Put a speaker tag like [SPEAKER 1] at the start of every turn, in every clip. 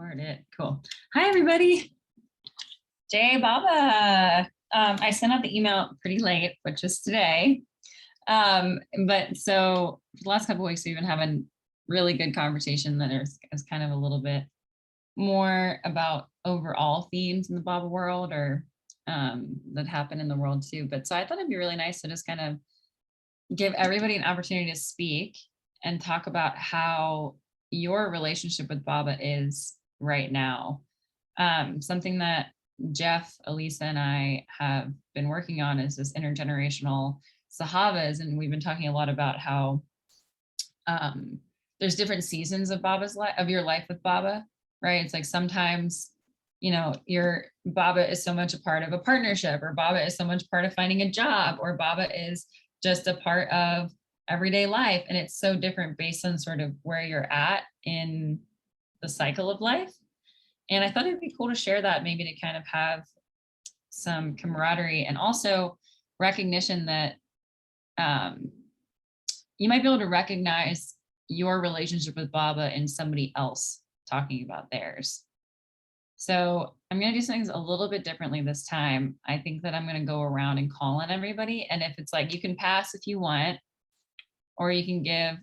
[SPEAKER 1] Record it. Cool. Hi, everybody. Jay Baba. I sent out the email pretty late, which is today. But so for the last couple of weeks, we've been having really good conversation that is kind of a little bit more about overall themes in the Baba world or that happen in the world too. But so I thought it'd be really nice to just kind of give everybody an opportunity to speak and talk about how your relationship with Baba is right now. Something that Jeff, Elisa, and I have been working on is this intergenerational sahavas, and we've been talking a lot about how there's different seasons of Baba's life, of your life with Baba, right? It's like sometimes, you know, your Baba is so much a part of a partnership, or Baba is so much part of finding a job, or Baba is just a part of everyday life. And it's so different based on sort of where you're at in the cycle of life. And I thought it'd be cool to share that, maybe to kind of have some camaraderie and also recognition that you might be able to recognize your relationship with Baba in somebody else talking about theirs. So I'm going to do things a little bit differently this time. I think that I'm going to go around and call on everybody. And if it's like, you can pass if you want, or you can give,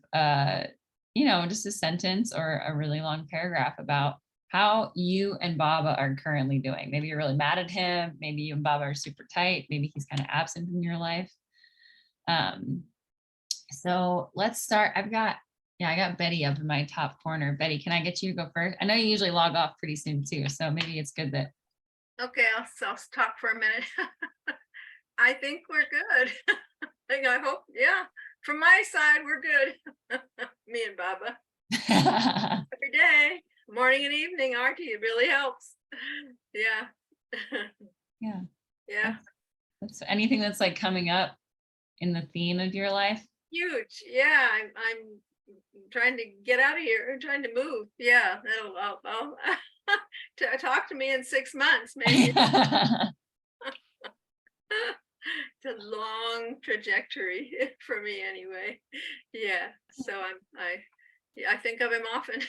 [SPEAKER 1] you know, just a sentence or a really long paragraph about how you and Baba are currently doing. Maybe you're really mad at him. Maybe you and Baba are super tight. Maybe he's kind of absent in your life. So let's start. I got Betty up in my top corner. Betty, can I get you to go first? I know you usually log off pretty soon too, so maybe it's good that.
[SPEAKER 2] Okay, I'll talk for a minute. I think we're good. I hope, yeah. From my side, we're good. Me and Baba. Every day, morning and evening, Artie, it really helps. Yeah.
[SPEAKER 1] Yeah.
[SPEAKER 2] Yeah.
[SPEAKER 1] That's anything that's like coming up in the theme of your life?
[SPEAKER 2] Huge. Yeah, I'm trying to get out of here. I'm trying to move. Yeah, I'll talk to me in 6 months, maybe. It's a long trajectory for me anyway. Yeah, so I think of him often.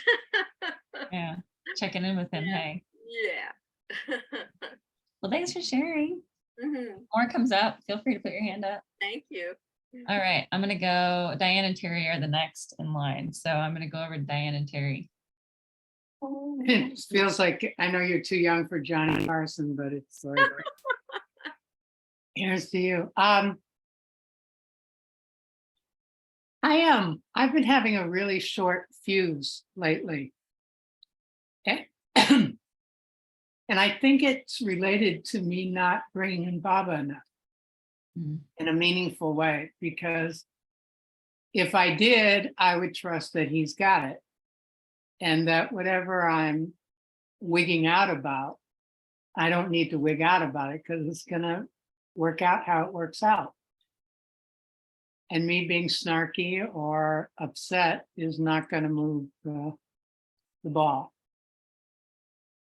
[SPEAKER 1] Yeah, checking in with him.
[SPEAKER 2] Yeah.
[SPEAKER 1] Hey.
[SPEAKER 2] Yeah.
[SPEAKER 1] Well, thanks for sharing.
[SPEAKER 2] Mm-hmm.
[SPEAKER 1] More comes up. Feel free to put your hand up.
[SPEAKER 2] Thank you.
[SPEAKER 1] All right, I'm gonna go. Diane and Terry are the next in line, so I'm gonna go over to Diane and Terry.
[SPEAKER 3] It feels like, I know you're too young for Johnny Carson, but it's like, here's to you. I've been having a really short fuse lately. And I think it's related to me not bringing in Baba enough in a meaningful way, because if I did, I would trust that he's got it. And that whatever I'm wigging out about, I don't need to wig out about it, because it's going to work out how it works out. And me being snarky or upset is not going to move the ball.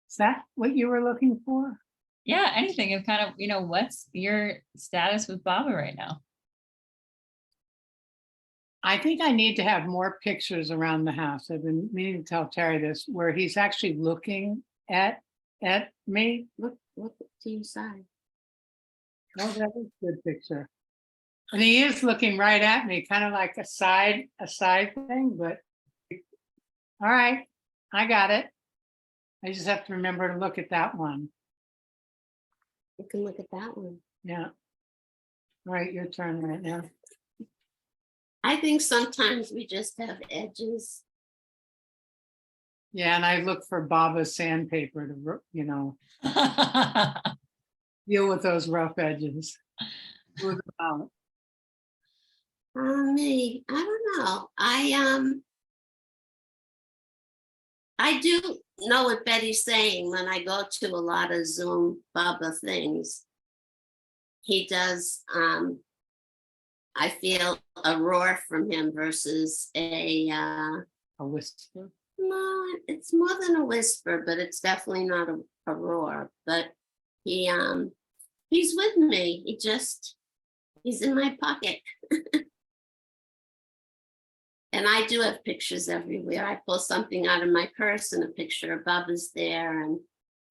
[SPEAKER 3] Is that what you were looking for?
[SPEAKER 1] Yeah, anything of kind of, you know, what's your status with Baba right now?
[SPEAKER 3] I think I need to have more pictures around the house. I've been meaning to tell Terry this, where he's actually looking at me. Look to your side. Oh, that is a good picture. And he is looking right at me, kind of like a side thing, but all right, I got it. I just have to remember to look at that one.
[SPEAKER 4] You can look at that one.
[SPEAKER 3] Yeah. All right, your turn right now.
[SPEAKER 4] I think sometimes we just have edges.
[SPEAKER 3] Yeah, and I look for Baba's sandpaper to, you know, deal with those rough edges. Smooth them out.
[SPEAKER 4] Me, I don't know. I do know what Betty's saying when I go to a lot of Zoom Baba things. He does, I feel a roar from him versus a
[SPEAKER 3] whisper.
[SPEAKER 4] No, it's more than a whisper, but it's definitely not a roar. But he's with me. He's in my pocket. And I do have pictures everywhere. I pull something out of my purse and a picture of Bubba's there. And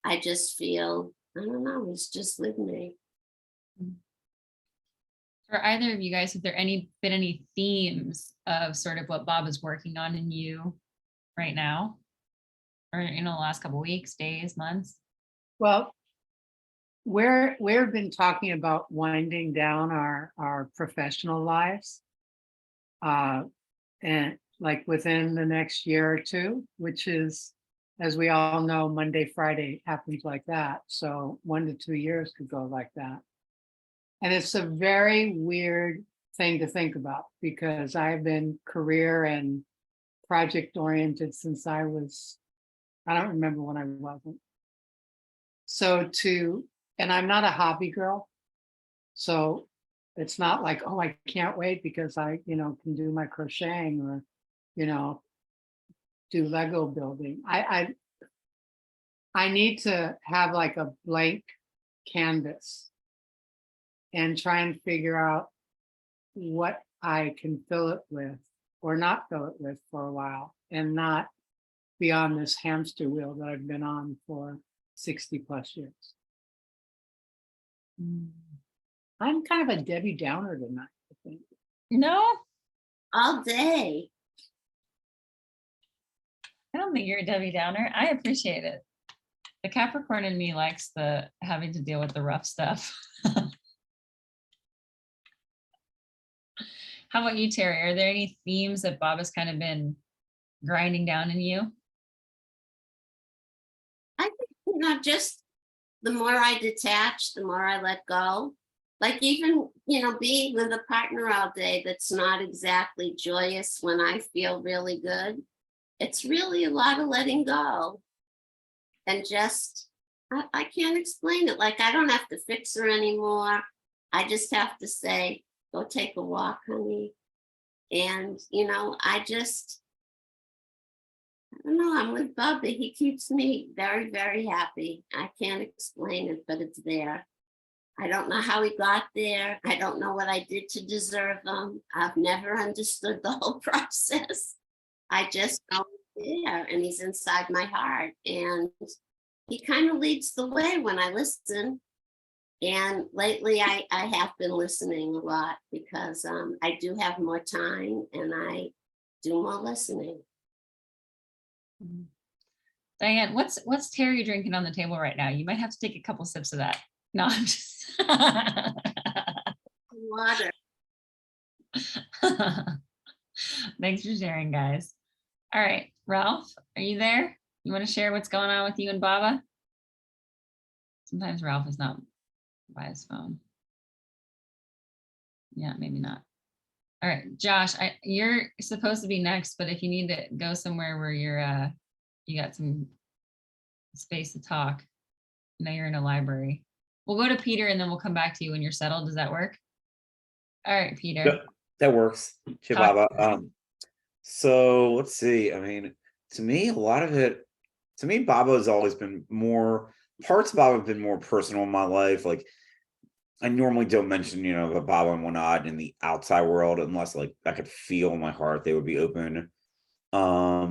[SPEAKER 4] I just feel, I don't know, it's just with me.
[SPEAKER 1] For either of you guys, have there been any themes of sort of what Bob is working on in you right now? Or the last couple of weeks, days, months?
[SPEAKER 3] Well, we've been talking about winding down our professional lives. And like within the next year or two, which is, as we all know, Monday, Friday happens like that. So 1 to 2 years could go like that. And it's a very weird thing to think about because I've been career and project oriented since I don't remember when I wasn't. So and I'm not a hobby girl. So it's not like, oh, I can't wait because I, can do my crocheting or, do Lego building. I need to have like a blank canvas and try and figure out what I can fill it with or not fill it with for a while and not be on this hamster wheel that I've been on for 60 plus years. I'm kind of a Debbie Downer tonight, I think.
[SPEAKER 1] No,
[SPEAKER 4] All day.
[SPEAKER 1] I don't think you're a Debbie Downer. I appreciate it. The Capricorn in me likes the having to deal with the rough stuff. How about you, Terry? Are there any themes that Bob has kind of been grinding down in you?
[SPEAKER 4] I think, just the more I detach, the more I let go. Like even, being with a partner all day that's not exactly joyous when I feel really good. It's really a lot of letting go. And just, I can't explain it. Like I don't have to fix her anymore. I just have to say, go take a walk, honey. And, I don't know, I'm with Bubba. He keeps me very, very happy. I can't explain it, but it's there. I don't know how he got there. I don't know what I did to deserve him. I've never understood the whole process. I just know he's there and he's inside my heart. And he kind of leads the way when I listen. And lately I have been listening a lot because I do have more time and I do more listening.
[SPEAKER 1] Diane, what's Terry drinking on the table right now? You might have to take a couple sips of that. No, I'm just
[SPEAKER 4] Water.
[SPEAKER 1] Thanks for sharing, guys. All right, Ralph, are you there? You want to share what's going on with you and Baba? Sometimes Ralph is not by his phone. Yeah, maybe not. All right, Josh, you're supposed to be next, but if you need to go somewhere where you got some space to talk, I know you're in a library. We'll go to Peter and then we'll come back to you when you're settled. Does that work? All right, Peter.
[SPEAKER 5] Yep, that works. Chibaba. So let's see. I mean, to me, Baba has always been parts of Baba have been more personal in my life. Like I normally don't mention, the Baba and whatnot in the outside world unless like I could feel in my heart they would be open. I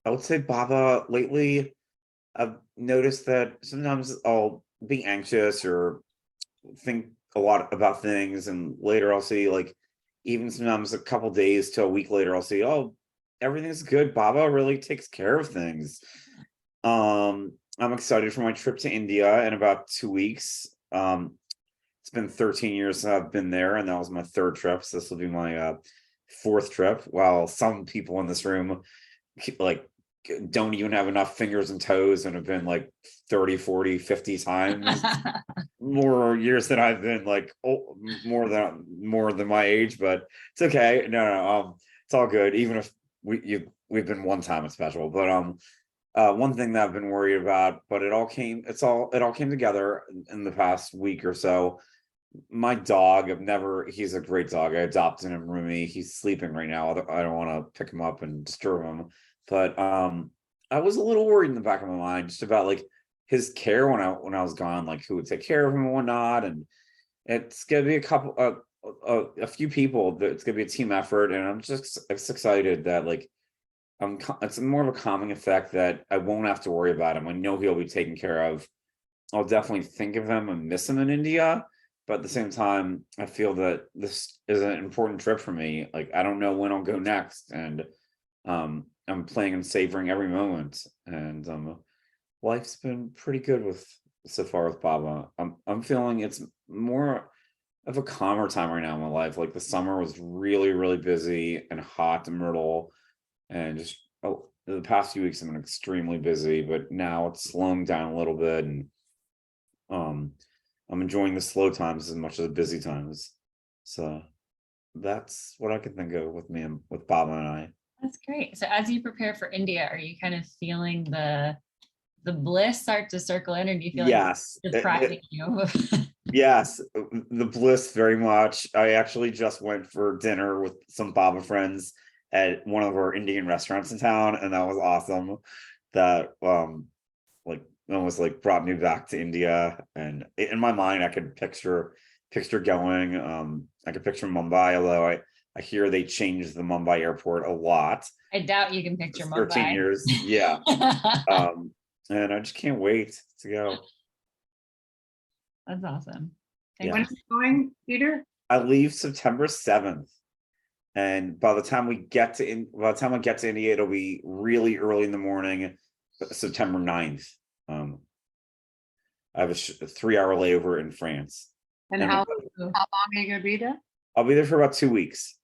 [SPEAKER 5] would say Baba lately, I've noticed that sometimes I'll be anxious or think a lot about things, and later I'll see like even sometimes a couple days to a week later I'll see, oh, everything's good. Baba really takes care of things. I'm excited for my trip to India in about 2 weeks. It's been 13 years since I've been there, and that was my 3rd trip. So this will be my 4th trip. While some people in this room like don't even have enough fingers and toes and have been like 30, 40, 50 times more years than I've been, like more than my age, but it's okay. No, it's all good. Even if we've been one time, it's special. But one thing that I've been worried about, but it all came together in the past week or so. My dog, he's a great dog. I adopted him, Rumi. He's sleeping right now. I don't want to pick him up and disturb him. But I was a little worried in the back of my mind just about like his care when I was gone, like who would take care of him and whatnot. And it's gonna be a a few people that it's gonna be a team effort, and I'm just excited that like it's more of a calming effect that I won't have to worry about him. I know he'll be taken care of. I'll definitely think of him and miss him in India, but at the same time, I feel that this is an important trip for me. Like I don't know when I'll go next, and I'm playing and savoring every moment. And life's been pretty good with so far with Baba. I'm feeling it's more of a calmer time right now in my life. Like the summer was really, really busy and hot in Myrtle, and just the past few weeks have been extremely busy, but now it's slowing down a little bit, and I'm enjoying the slow times as much as the busy times. So that's what I can think of with me and with Baba and I.
[SPEAKER 1] That's great. So as you prepare for India, are you kind of feeling the bliss start to circle in, or do you feel like
[SPEAKER 5] Yes.
[SPEAKER 1] it's depriving you?
[SPEAKER 5] Yes, the bliss very much. I actually just went for dinner with some Baba friends at one of our Indian restaurants in town, and that was awesome. That like almost like brought me back to India, and in my mind I could picture going. I could picture Mumbai, although I hear they changed the Mumbai airport a lot.
[SPEAKER 1] I doubt you can picture
[SPEAKER 5] 13
[SPEAKER 1] Mumbai.
[SPEAKER 5] years, yeah. And I just can't wait to go.
[SPEAKER 1] That's awesome.
[SPEAKER 5] Yeah.
[SPEAKER 3] When is it going, Peter?
[SPEAKER 5] I leave September 7th. And by the time I get to India, it'll be really early in the morning, September 9th. I have a 3-hour layover in France.
[SPEAKER 3] And how long are you gonna be there?
[SPEAKER 5] I'll be there for about 2 weeks.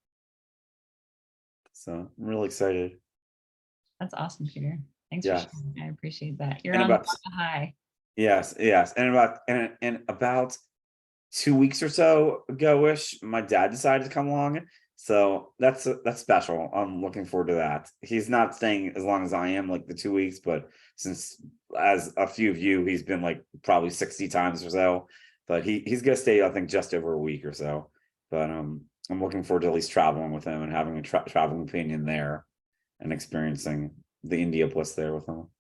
[SPEAKER 5] So I'm really excited.
[SPEAKER 1] That's awesome, Peter. Thanks
[SPEAKER 5] Yes.
[SPEAKER 1] for sharing. I appreciate that. You're
[SPEAKER 5] And
[SPEAKER 1] on the
[SPEAKER 5] about-
[SPEAKER 1] high.
[SPEAKER 5] Yes. And about 2 weeks or so ago-ish, my dad decided to come along. So that's special. I'm looking forward to that. He's not staying as long as I am, like the 2 weeks, but since as a few of you, he's been like probably 60 times or so. But he's gonna stay, I think, just over a week or so. But I'm looking forward to at least traveling with him and having a traveling opinion there and experiencing the India bliss there with him.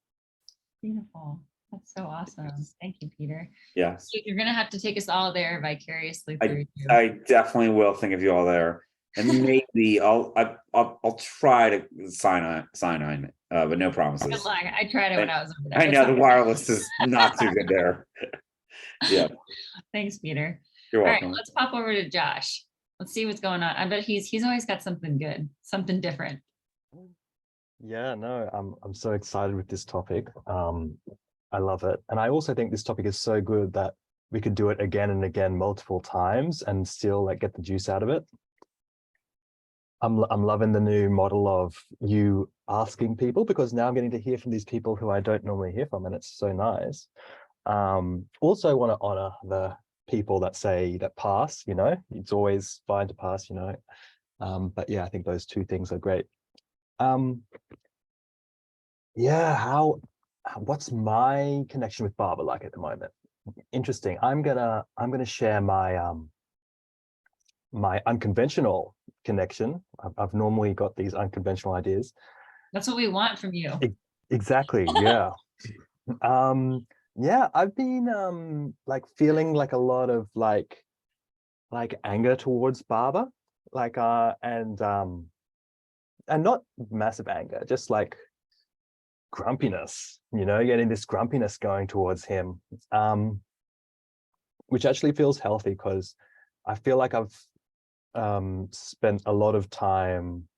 [SPEAKER 1] Beautiful. That's so awesome. Thank you, Peter.
[SPEAKER 5] Yes.
[SPEAKER 1] You're gonna have to take us all there vicariously through you.
[SPEAKER 5] I definitely will think of you all there, and maybe I'll try to sign on, but no promises.
[SPEAKER 1] Good luck. I tried it when I was over there.
[SPEAKER 5] I
[SPEAKER 1] It's
[SPEAKER 5] know the
[SPEAKER 1] not-
[SPEAKER 5] wireless is not too good there. Yeah,
[SPEAKER 1] Thanks, Peter.
[SPEAKER 5] you're
[SPEAKER 1] All right,
[SPEAKER 5] welcome.
[SPEAKER 1] let's pop over to Josh. Let's see what's going on. I bet he's always got something good, something different.
[SPEAKER 6] Yeah, no, I'm so excited with this topic. I love it. And I also think this topic is so good that we could do it again and again multiple times and still like get the juice out of it. I'm loving the new model of you asking people, because now I'm getting to hear from these people who I don't normally hear from, and it's so nice. Also want to honor the people that pass, it's always fine to pass, but yeah, I think those two things are great. Yeah, what's my connection with Baba like at the moment? Interesting. I'm gonna share my my unconventional connection. I've normally got these unconventional ideas.
[SPEAKER 1] That's what we want from you.
[SPEAKER 6] Exactly. Yeah. Yeah, I've been like feeling like a lot of like anger towards Baba, like and not massive anger, just like grumpiness, getting this grumpiness going towards him, which actually feels healthy, because I feel like I've spent a lot of time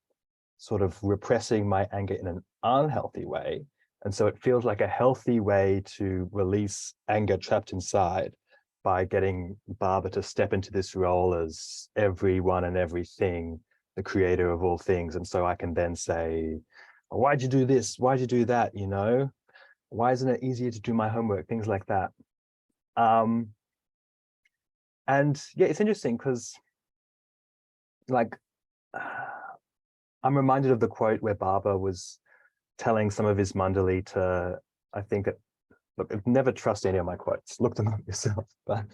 [SPEAKER 6] sort of repressing my anger in an unhealthy way. And so it feels like a healthy way to release anger trapped inside by getting Baba to step into this role as everyone and everything, the creator of all things. And so I can then say, why'd you do this? Why'd you do that? Why isn't it easier to do my homework? Things like that. And yeah, it's interesting because like, I'm reminded of the quote where Baba was telling some of his mandali to, I think that, look, never trust any of my quotes, look them up yourself. But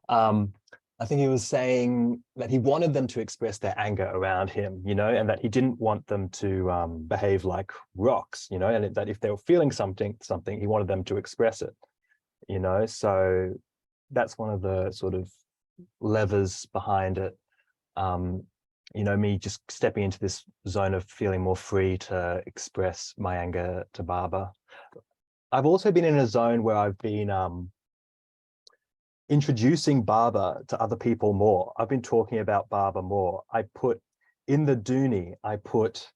[SPEAKER 6] I think he was saying that he wanted them to express their anger around him, and that he didn't want them to behave like rocks, and that if they were feeling something, he wanted them to express it, So that's one of the sort of levers behind it. You know, me just stepping into this zone of feeling more free to express my anger to Baba. I've also been in a zone where I've been introducing Baba to other people more. I've been talking about Baba more. I put in the Dooney, I put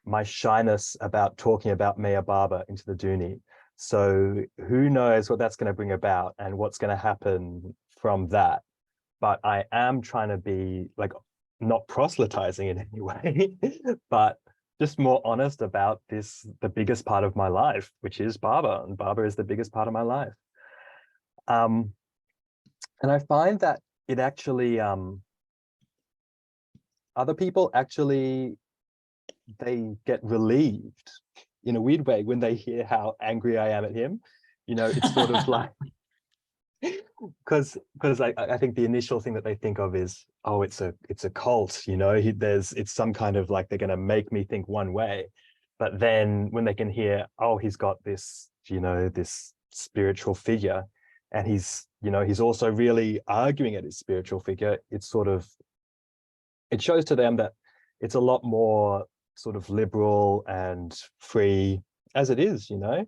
[SPEAKER 6] my shyness about talking about Maya Baba into the Dooney. So who knows what that's going to bring about and what's going to happen from that. But I am trying to be like, not proselytizing in any way, but just more honest about this, the biggest part of my life, which is Baba, and Baba is the biggest part of my life. And I find that it actually, other people actually, they get relieved in a weird way when they hear how angry I am at him. You know, it's sort of like, because I think the initial thing that they think of is, oh, it's a cult, you know, it's some kind of like, they're going to make me think one way. But then when they can hear, oh, he's got this, you know, this spiritual figure, and he's, you know, he's also really arguing at his spiritual figure, it's sort of, it shows to them that it's a lot more sort of liberal and free as it is, you know,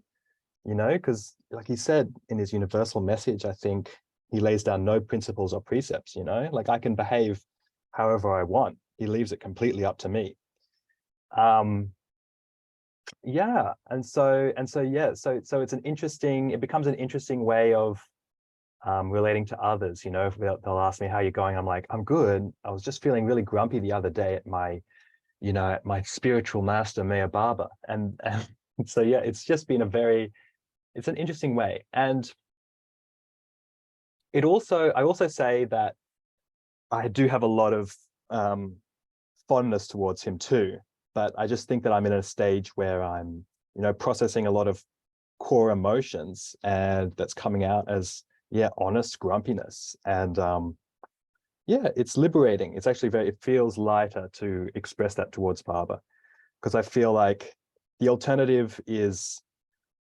[SPEAKER 6] because like he said in his universal message, I think he lays down no principles or precepts, you know, like I can behave however I want. He leaves it completely up to me. Yeah, and so yeah, so it's an interesting, it becomes an interesting way of relating to others, you know. If they'll ask me how you're going, I'm like, I'm good. I was just feeling really grumpy the other day at my, you know, at my spiritual master Maya Baba, and so yeah, it's just been it's an interesting way. And I also say that I do have a lot of fondness towards him too, but I just think that I'm in a stage where I'm, you know, processing a lot of core emotions, and that's coming out as, yeah, honest grumpiness. And yeah, it's liberating. It's actually it feels lighter to express that towards Baba, because I feel like the alternative is,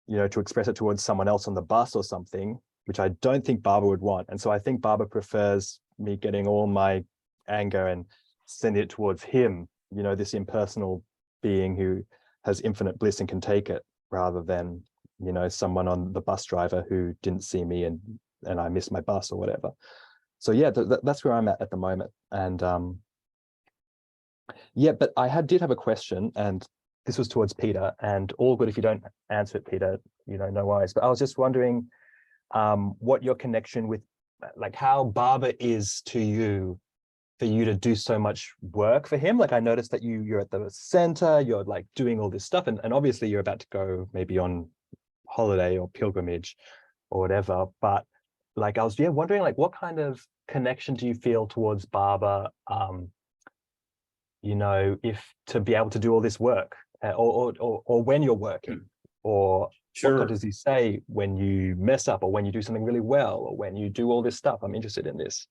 [SPEAKER 6] you know, to express it towards someone else on the bus or something, which I don't think Baba would want. And so I think Baba prefers me getting all my anger and sending it towards him, you know, this impersonal being who has infinite bliss and can take it, rather than, you know, someone on the bus driver who didn't see me and I missed my bus or whatever. So yeah, that's where I'm at the moment. And yeah, but I did have a question, and this was towards Peter, and all good if you don't answer it, Peter, you know, no worries. But I was just wondering what your connection with, like, how Baba is to you, for you to do so much work for him. Like, I noticed that you're at the center, you're like doing all this stuff, and obviously you're about to go maybe on holiday or pilgrimage or whatever. But like, I was wondering, like, what kind of connection do you feel towards Baba? You know, if to be able to do all this work, or when you're working, or
[SPEAKER 5] Sure.
[SPEAKER 6] what does he say when you mess up, or when you do something really well, or when you do all this stuff? I'm interested in this.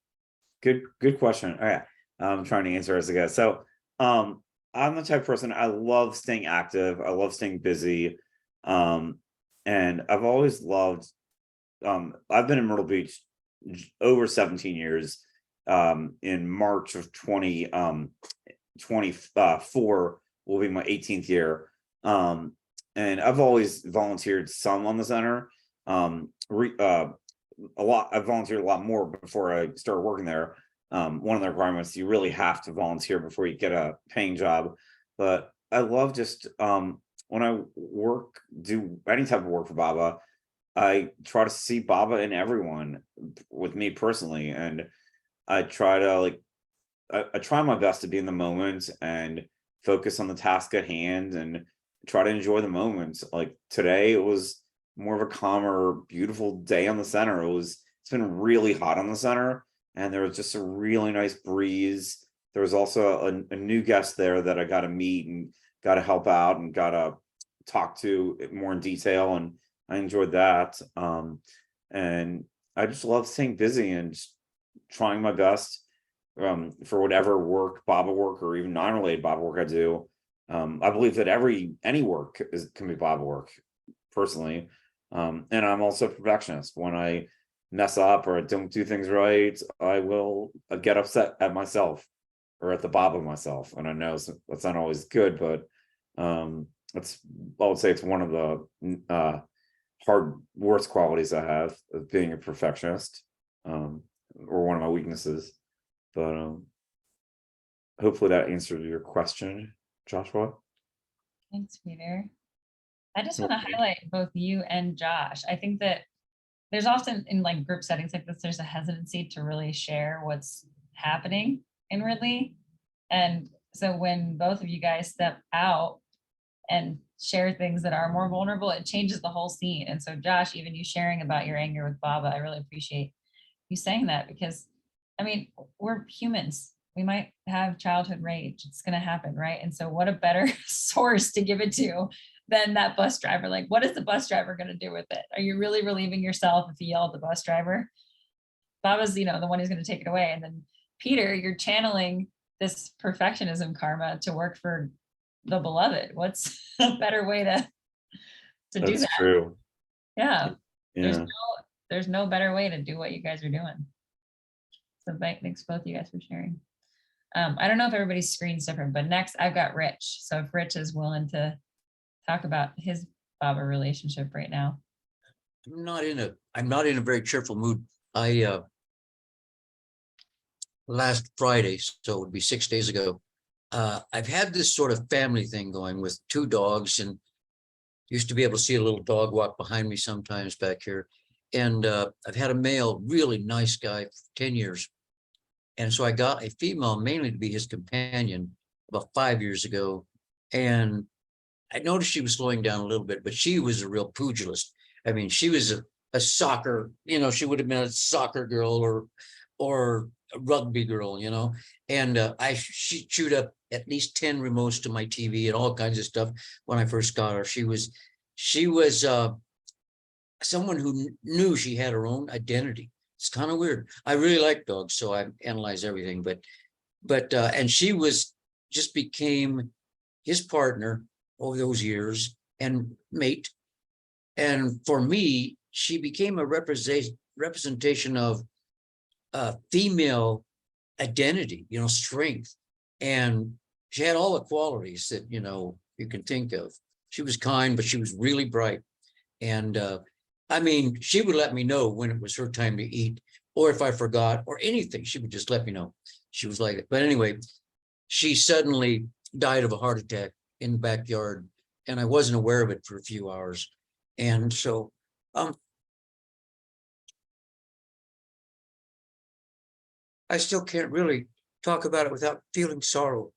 [SPEAKER 5] Good question. All right. I'm trying to answer as I go. So I'm the type of person, I love staying active. I love staying busy. And I've always loved, I've been in Myrtle Beach over 17 years. In March of 2024 will be my 18th year. And I've always volunteered some on the center. A lot. I volunteered a lot more before I started working there. One of the requirements, you really have to volunteer before you get a paying job. But I love just when I do any type of work for Baba, I try to see Baba in everyone with me personally. And I try to I try my best to be in the moment and focus on the task at hand and try to enjoy the moments. Like today, it was more of a calmer, beautiful day on the center. It's been really hot on the center, and there was just a really nice breeze. There was also a new guest there that I got to meet and got to help out and got to talk to more in detail, and I enjoyed that. And I just love staying busy and just trying my best for whatever work, Baba work, or even non-related Baba work I do. I believe that any work can be Baba work, personally. And I'm also a perfectionist. When I mess up or I don't do things right, I will get upset at myself. or at the Baba myself. And I know that's not always good, but it's, I would say it's one of the worst qualities I have, of being a perfectionist, or one of my weaknesses. But hopefully that answered your question, Joshua.
[SPEAKER 1] Thanks, Peter. I just want to highlight both you and Josh. I think that there's often in like group settings like this, there's a hesitancy to really share what's happening inwardly. And so when both of you guys step out and share things that are more vulnerable, it changes the whole scene. And so Josh, even you sharing about your anger with Baba, I really appreciate you saying that, because I mean, we're humans. We might have childhood rage. It's going to happen, right? And so what a better source to give it to than that bus driver. Like, what is the bus driver going to do with it? Are you really relieving yourself if you yell at the bus driver? Baba's, the one who's going to take it away. And then Peter, you're channeling this perfectionism karma to work for the beloved. What's a better way to do that?
[SPEAKER 5] That's true.
[SPEAKER 1] Yeah.
[SPEAKER 5] Yeah.
[SPEAKER 1] There's no better way to do what you guys are doing. So thanks both of you guys for sharing. I don't know if everybody's screen's different, but next I've got Rich. So if Rich is willing to talk about his Baba relationship right now.
[SPEAKER 7] I'm not in a very cheerful mood. I last Friday, so it would be 6 days ago, I've had this sort of family thing going with 2 dogs, and used to be able to see a little dog walk behind me sometimes back here. And I've had a male, really nice guy for 10 years. And so I got a female mainly to be his companion about 5 years ago. And I noticed she was slowing down a little bit, but she was a real pugilist. I mean, she was a soccer, she would have been a soccer girl or a rugby girl, and she chewed up at least 10 remotes to my TV and all kinds of stuff when I first got her. She was someone who knew she had her own identity. It's kind of weird. I really like dogs, so I analyze everything, but and she just became his partner over those years and mate. And for me, she became a representation of female identity, strength. And she had all the qualities that, you can think of. She was kind, but she was really bright. And I mean, she would let me know when it was her time to eat, or if I forgot or anything, she would just let me know. She was like it. But anyway, she suddenly died of a heart attack in the backyard, and I wasn't aware of it for a few hours. And so I still can't really talk about it without feeling sorrow.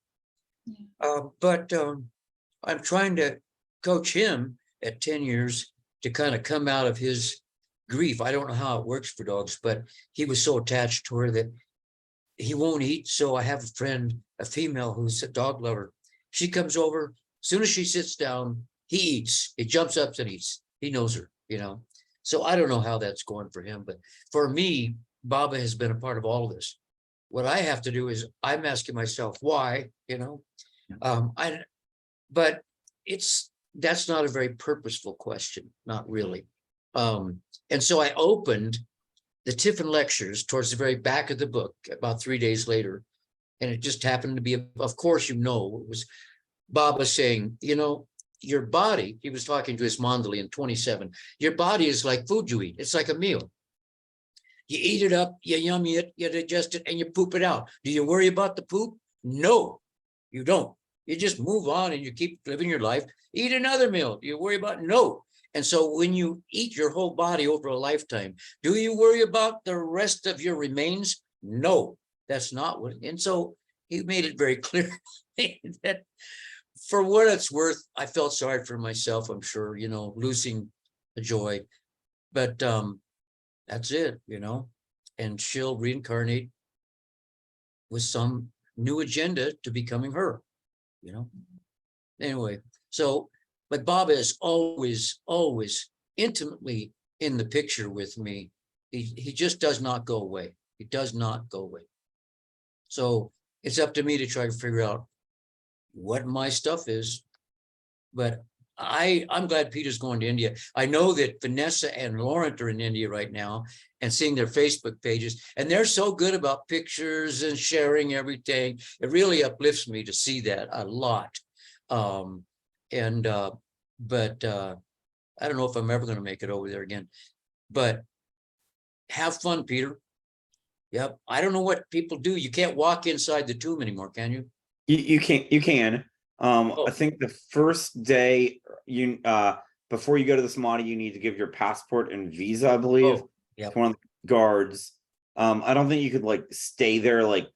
[SPEAKER 7] But I'm trying to coach him at 10 years to kind of come out of his grief. I don't know how it works for dogs, but he was so attached to her that he won't eat. So I have a friend, a female who's a dog lover. She comes over. As soon as she sits down, he eats. He jumps up and eats. He knows her, So I don't know how that's going for him. But for me, Baba has been a part of all of this. What I have to do is I'm asking myself why, but that's not a very purposeful question, not really. And so I opened the Tiffin lectures towards the very back of the book about 3 days later. And it just happened to be, of course, it was Baba saying, your body, he was talking to his Mandali in 27, your body is like food you eat. It's like a meal. You eat it up, you yummy it, you digest it, and you poop it out. Do you worry about the poop? No, you don't. You just move on and you keep living your life. Eat another meal. Do you worry about? No. And so when you eat your whole body over a lifetime, do you worry about the rest of your remains? No, that's not what. And so he made it very clear that for what it's worth, I felt sorry for myself, I'm sure, losing the joy. But that's it, and she'll reincarnate with some new agenda to becoming her, Anyway, so, but Baba is always intimately in the picture with me. He just does not go away. He does not go away. So it's up to me to try to figure out what my stuff is. But I'm glad Peter's going to India. I know that Vanessa and Laurent are in India right now and seeing their Facebook pages, and they're so good about pictures and sharing everything. It really uplifts me to see that a lot. But I don't know if I'm ever going to make it over there again, but have fun, Peter. Yep. I don't know what people do. You can't walk inside the tomb anymore, can you?
[SPEAKER 5] You can. I think the first day you before you go to the Samadhi, you need to give your passport and visa, I believe,
[SPEAKER 7] yeah.
[SPEAKER 5] to one of the guards. I don't think you could like stay there like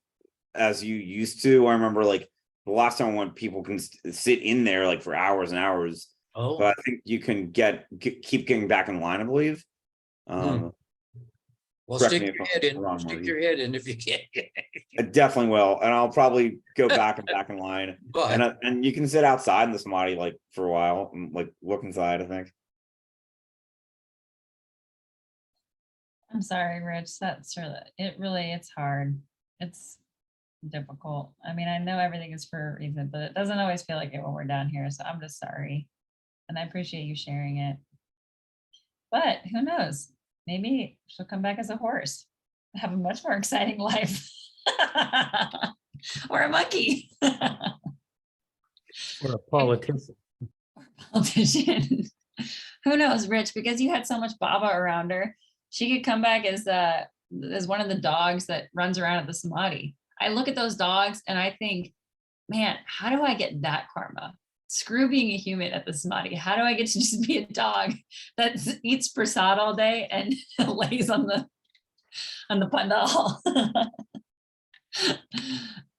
[SPEAKER 5] as you used to. I remember like the last time when people can sit in there like for hours and hours.
[SPEAKER 7] Oh,
[SPEAKER 5] But I think you can keep getting back in line, I believe.
[SPEAKER 7] well,
[SPEAKER 5] correct
[SPEAKER 7] stick
[SPEAKER 5] me if
[SPEAKER 7] your
[SPEAKER 5] I'm
[SPEAKER 7] head in.
[SPEAKER 5] wrong,
[SPEAKER 7] Stick
[SPEAKER 5] Margie.
[SPEAKER 7] your head in if you can.
[SPEAKER 5] I definitely will, and I'll probably go back in line.
[SPEAKER 7] But
[SPEAKER 5] And you can sit outside in the Samadhi like for a while and like look inside, I think.
[SPEAKER 1] I'm sorry, Rich. That's really, it's hard. It's difficult. I mean, I know everything is for a reason, but it doesn't always feel like it when we're down here. So I'm just sorry. And I appreciate you sharing it. But who knows? Maybe she'll come back as a horse, have a much more exciting life. Or a monkey.
[SPEAKER 8] Or a politician.
[SPEAKER 1] Politician. Who knows, Rich? Because you had so much Baba around her, she could come back as one of the dogs that runs around at the Samadhi. I look at those dogs and I think, man, how do I get that karma? Screw being a human at the Samadhi. How do I get to just be a dog that eats prasad all day and lays on the pandal?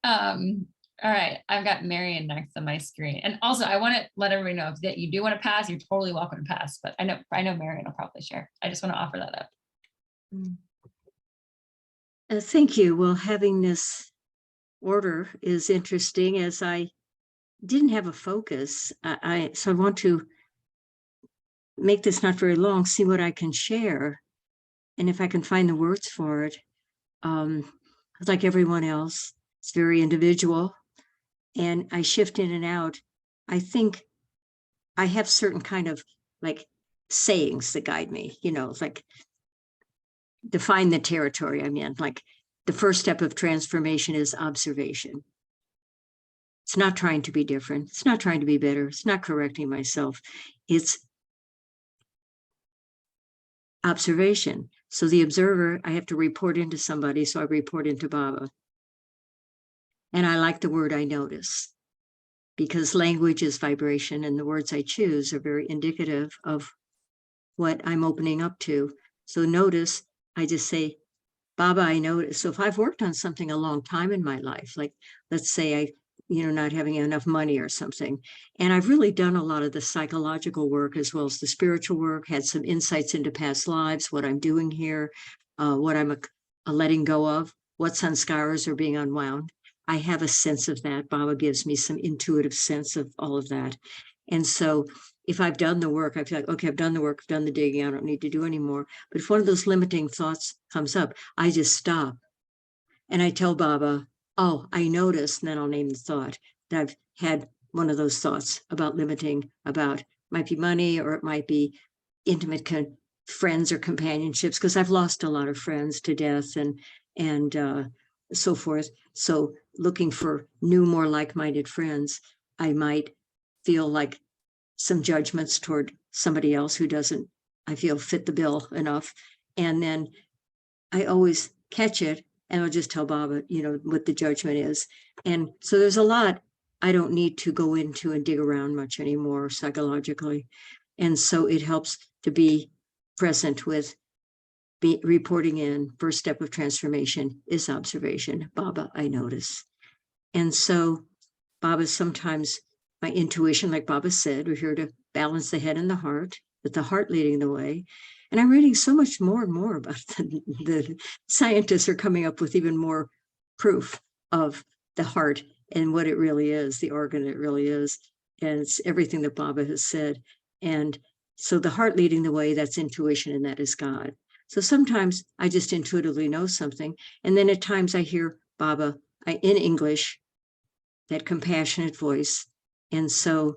[SPEAKER 1] All right, I've got Marion next on my screen. And also I want to let everybody know if that you do want to pass, you're totally welcome to pass, but I know Marion will probably share. I just want to offer that up.
[SPEAKER 9] Thank you. Well, having this order is interesting as I didn't have a focus. So I want to make this not very long, see what I can share. And if I can find the words for it, like everyone else, it's very individual. And I shift in and out. I think I have certain kind of like sayings that guide me, like define the territory I'm in. Like the first step of transformation is observation. It's not trying to be different. It's not trying to be better. It's not correcting myself. It's observation. So the observer, I have to report into somebody. So I report into Baba. And I like the word I notice, because language is vibration and the words I choose are very indicative of what I'm opening up to. So notice, I just say, Baba, I notice. So if I've worked on something a long time in my life, like let's say not having enough money or something, and I've really done a lot of the psychological work as well as the spiritual work, had some insights into past lives, what I'm doing here, what I'm letting go of, what sanskaras are being unwound. I have a sense of that. Baba gives me some intuitive sense of all of that. And so if I've done the work, I feel like, okay, I've done the work, I've done the digging, I don't need to do anymore. But if one of those limiting thoughts comes up, I just stop and I tell Baba, oh, I noticed, and then I'll name the thought that I've had one of those thoughts about limiting, about might be money, or it might be intimate friends or companionships, because I've lost a lot of friends to death and so forth. So looking for new, more like-minded friends, I might feel like some judgments toward somebody else who doesn't, I feel, fit the bill enough. And then I always catch it and I'll just tell Baba, what the judgment is. And so there's a lot I don't need to go into and dig around much anymore psychologically. And so it helps to be present with reporting in. First step of transformation is observation. Baba, I notice. And so Baba, sometimes my intuition, like Baba said, we're here to balance the head and the heart, with the heart leading the way. And I'm reading so much more and more about the scientists are coming up with even more proof of the heart and what it really is, the organ it really is. And it's everything that Baba has said. And so the heart leading the way, that's intuition, and that is God. So sometimes I just intuitively know something. And then at times I hear Baba in English, that compassionate voice. And so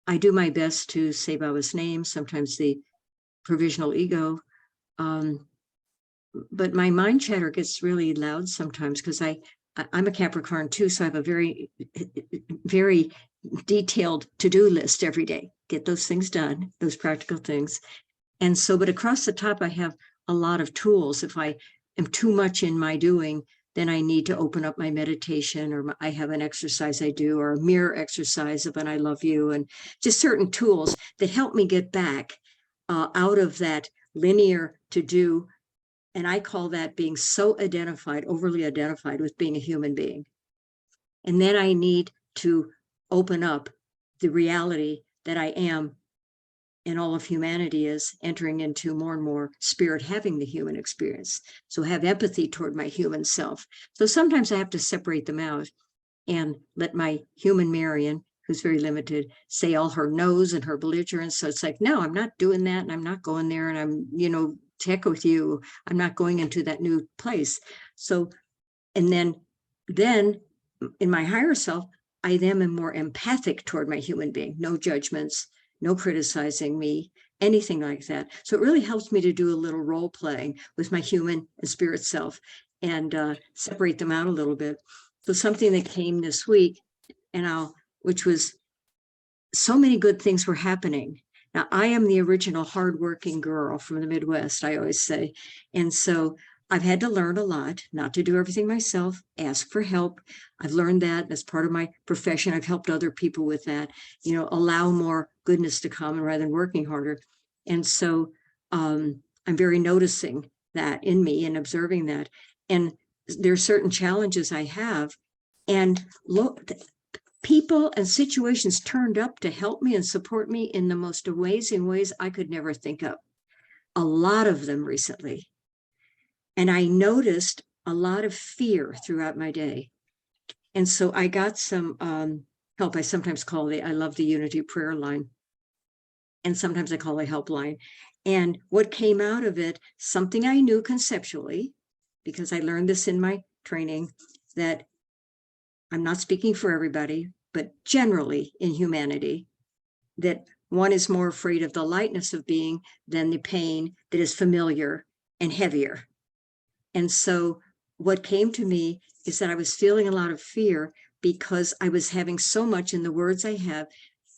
[SPEAKER 9] I do my best to say Baba's name, sometimes the provisional ego. But my mind chatter gets really loud sometimes because I'm a Capricorn too, so I have a very, very detailed to-do list every day. Get those things done, those practical things. And so, but across the top, I have a lot of tools. If I am too much in my doing, then I need to open up my meditation, or I have an exercise I do, or a mirror exercise of an I love you, and just certain tools that help me get back out of that linear to do. And I call that being so identified, overly identified with being a human being. And then I need to open up the reality that I am, and all of humanity is entering into more and more spirit having the human experience. So have empathy toward my human self. So sometimes I have to separate them out and let my human Marion, who's very limited, say all her no's and her belligerence. So it's like, no, I'm not doing that. And I'm not going there. And I'm, to heck with you. I'm not going into that new place. So, and then in my higher self, I then am more empathic toward my human being, no judgments, no criticizing me, anything like that. So it really helps me to do a little role playing with my human and spirit self and separate them out a little bit. So something that came this week, which was so many good things were happening. Now, I am the original hardworking girl from the Midwest, I always say. And so I've had to learn a lot, not to do everything myself, ask for help. I've learned that as part of my profession. I've helped other people with that, allow more goodness to come rather than working harder. And so I'm very noticing that in me and observing that. And there are certain challenges I have. And look, people and situations turned up to help me and support me in the most amazing ways I could never think of. A lot of them recently. And I noticed a lot of fear throughout my day. And so I got some help. I sometimes call I love the Unity prayer line. And sometimes I call a helpline. And what came out of it, something I knew conceptually, because I learned this in my training, that I'm not speaking for everybody, but generally in humanity, that one is more afraid of the lightness of being than the pain that is familiar and heavier. And so what came to me is that I was feeling a lot of fear because I was having so much, in the words I have,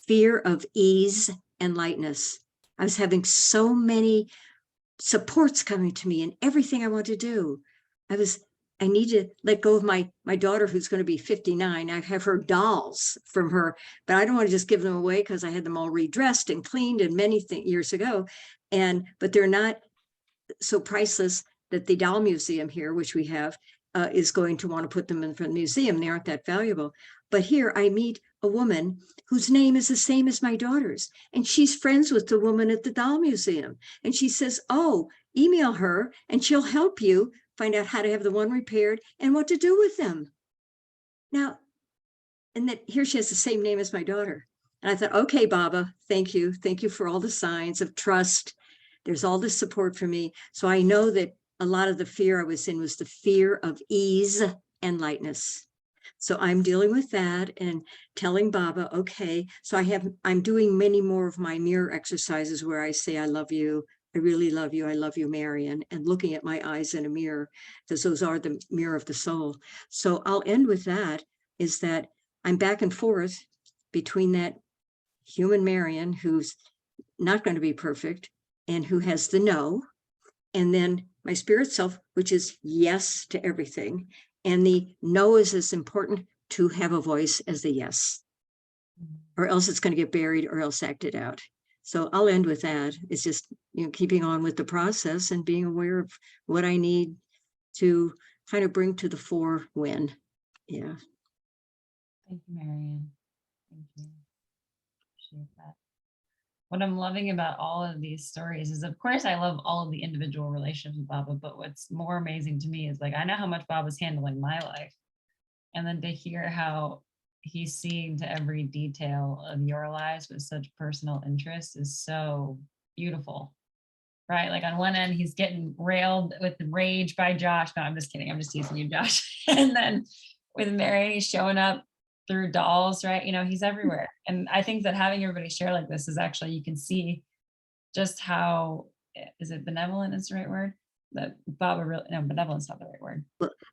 [SPEAKER 9] fear of ease and lightness. I was having so many supports coming to me in everything I want to do. I need to let go of my daughter, who's going to be 59. I have her dolls from her, but I don't want to just give them away because I had them all redressed and cleaned and many years ago. But they're not so priceless that the doll museum here, which we have, is going to want to put them in for the museum. They aren't that valuable. But here I meet a woman whose name is the same as my daughter's, and she's friends with the woman at the doll museum. And she says, oh, email her and she'll help you find out how to have the one repaired and what to do with them. Now, and that here she has the same name as my daughter. And I thought, okay, Baba, thank you. Thank you for all the signs of trust. There's all this support for me. So I know that a lot of the fear I was in was the fear of ease and lightness. So I'm dealing with that and telling Baba, okay, so I'm doing many more of my mirror exercises where I say, I love you. I really love you. I love you, Marion, and looking at my eyes in a mirror, because those are the mirror of the soul. So I'll end with that, is that I'm back and forth between that human Marion, who's not going to be perfect and who has the no, and then my spirit self, which is yes to everything. And the no is as important to have a voice as the yes, or else it's going to get buried or else acted out. So I'll end with that. It's just, keeping on with the process and being aware of what I need to kind of bring to the fore when. Yeah.
[SPEAKER 1] Thank you, Marian. Thank you. Appreciate that. What I'm loving about all of these stories is, of course, I love all of the individual relationships with Baba, but what's more amazing to me is, like, I know how much Baba's handling my life. And then to hear how he's seeing to every detail of your lives with such personal interest is so beautiful, right? Like, on one end, he's getting railed with rage by Josh. No, I'm just kidding. I'm just teasing you, Josh. And then with Mary, he's showing up through dolls, right? You know, he's everywhere. And I think that having everybody share like this is actually, you can see just how, is it benevolent is the right word? That Baba really, no, benevolent's not the right word.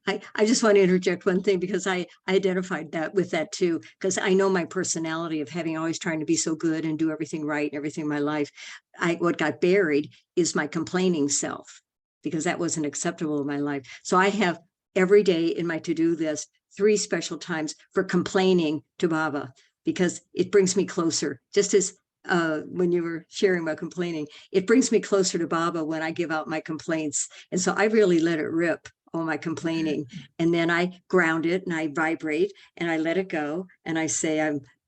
[SPEAKER 9] I just want to interject one thing because I identified that with that too, because I know my personality of having always trying to be so good and do everything right and everything in my life. What got buried is my complaining self, because that wasn't acceptable in my life. So I have every day in my to-do list 3 special times for complaining to Baba, because it brings me closer. Just as when you were sharing about complaining, it brings me closer to Baba when I give out my complaints. And so I really let it rip, all my complaining. And then I ground it and I vibrate and I let it go. And I say,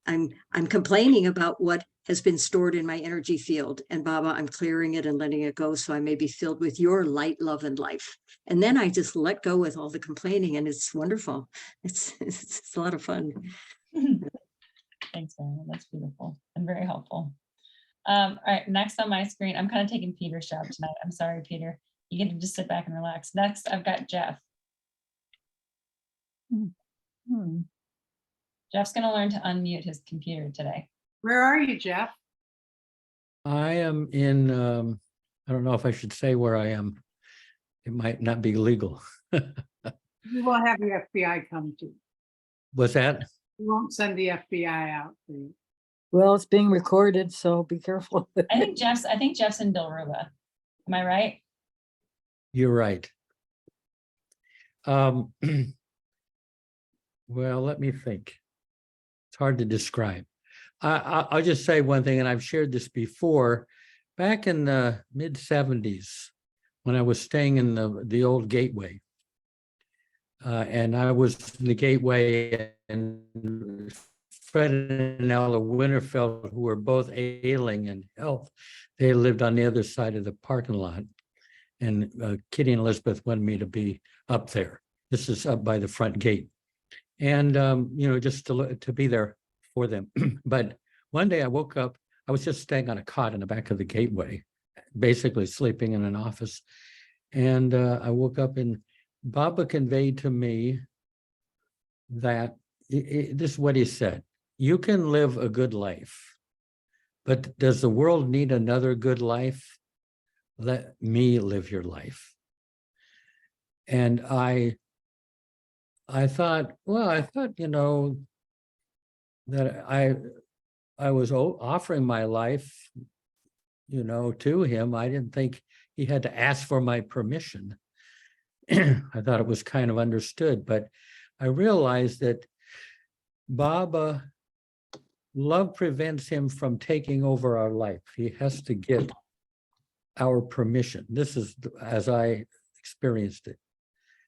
[SPEAKER 9] I'm complaining about what has been stored in my energy field. And Baba, I'm clearing it and letting it go so I may be filled with your light, love, and life. And then I just let go with all the complaining, and it's wonderful. It's a lot of fun.
[SPEAKER 1] Thanks, Marianne. That's beautiful and very helpful. All right, next on my screen, I'm kind of taking Peter's job tonight. I'm sorry, Peter. You get to just sit back and relax. Next, I've got Jeff. Jeff's going to learn to unmute his computer today.
[SPEAKER 3] Where are you, Jeff?
[SPEAKER 8] I am in, I don't know if I should say where I am. It might not be legal.
[SPEAKER 3] You will have the FBI come to you.
[SPEAKER 8] What's that?
[SPEAKER 3] We won't send the FBI out for you.
[SPEAKER 10] Well, it's being recorded, so be careful.
[SPEAKER 1] I think Jeff's in Dilruba. Am I right?
[SPEAKER 8] You're right. Well, let me think. It's hard to describe. I'll just say one thing, and I've shared this before. Back in the mid-70s, when I was staying in the old Gateway, and I was in the Gateway, and Fred and Ella Winterfeld, who were both ailing in health, they lived on the other side of the parking lot. And Kitty and Elizabeth wanted me to be up there. This is up by the front gate. And, you know, just to be there for them. But one day I woke up, I was just staying on a cot in the back of the Gateway, basically sleeping in an office. And I woke up and Baba conveyed to me that this is what he said: you can live a good life, but does the world need another good life? Let me live your life. And I thought, well, you know, that I was offering my life, you know, to him. I didn't think he had to ask for my permission. I thought it was kind of understood, but I realized that Baba, love prevents him from taking over our life. He has to get our permission. This is as I experienced it.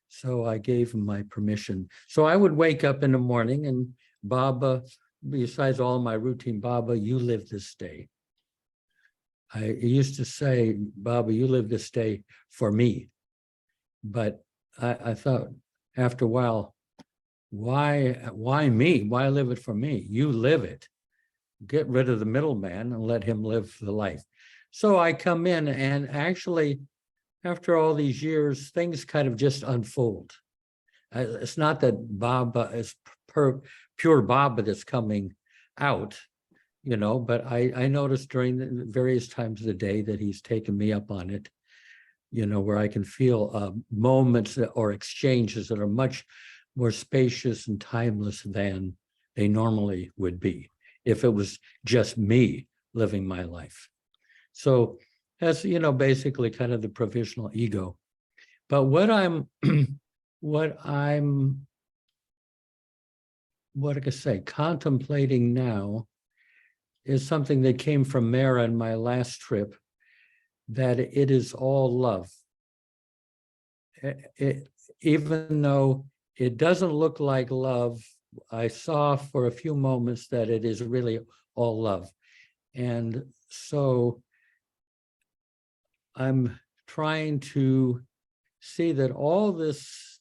[SPEAKER 8] So I gave him my permission. So I would wake up in the morning and Baba, besides all my routine, Baba, you live this day. I used to say, Baba, you live this day for me. But I thought after a while, why me? Why live it for me? You live it. Get rid of the middleman and let him live the life. So I come in, and actually, after all these years, things kind of just unfold. It's not that Baba is pure Baba that's coming out, you know, but I noticed during the various times of the day that he's taken me up on it, you know, where I can feel moments or exchanges that are much more spacious and timeless than they normally would be if it was just me living my life. So that's, you know, basically kind of the provisional ego. But what I can say, contemplating now is something that came from Mara in my last trip, that it is all love. Even though it doesn't look like love, I saw for a few moments that it is really all love. And so I'm trying to see that all this,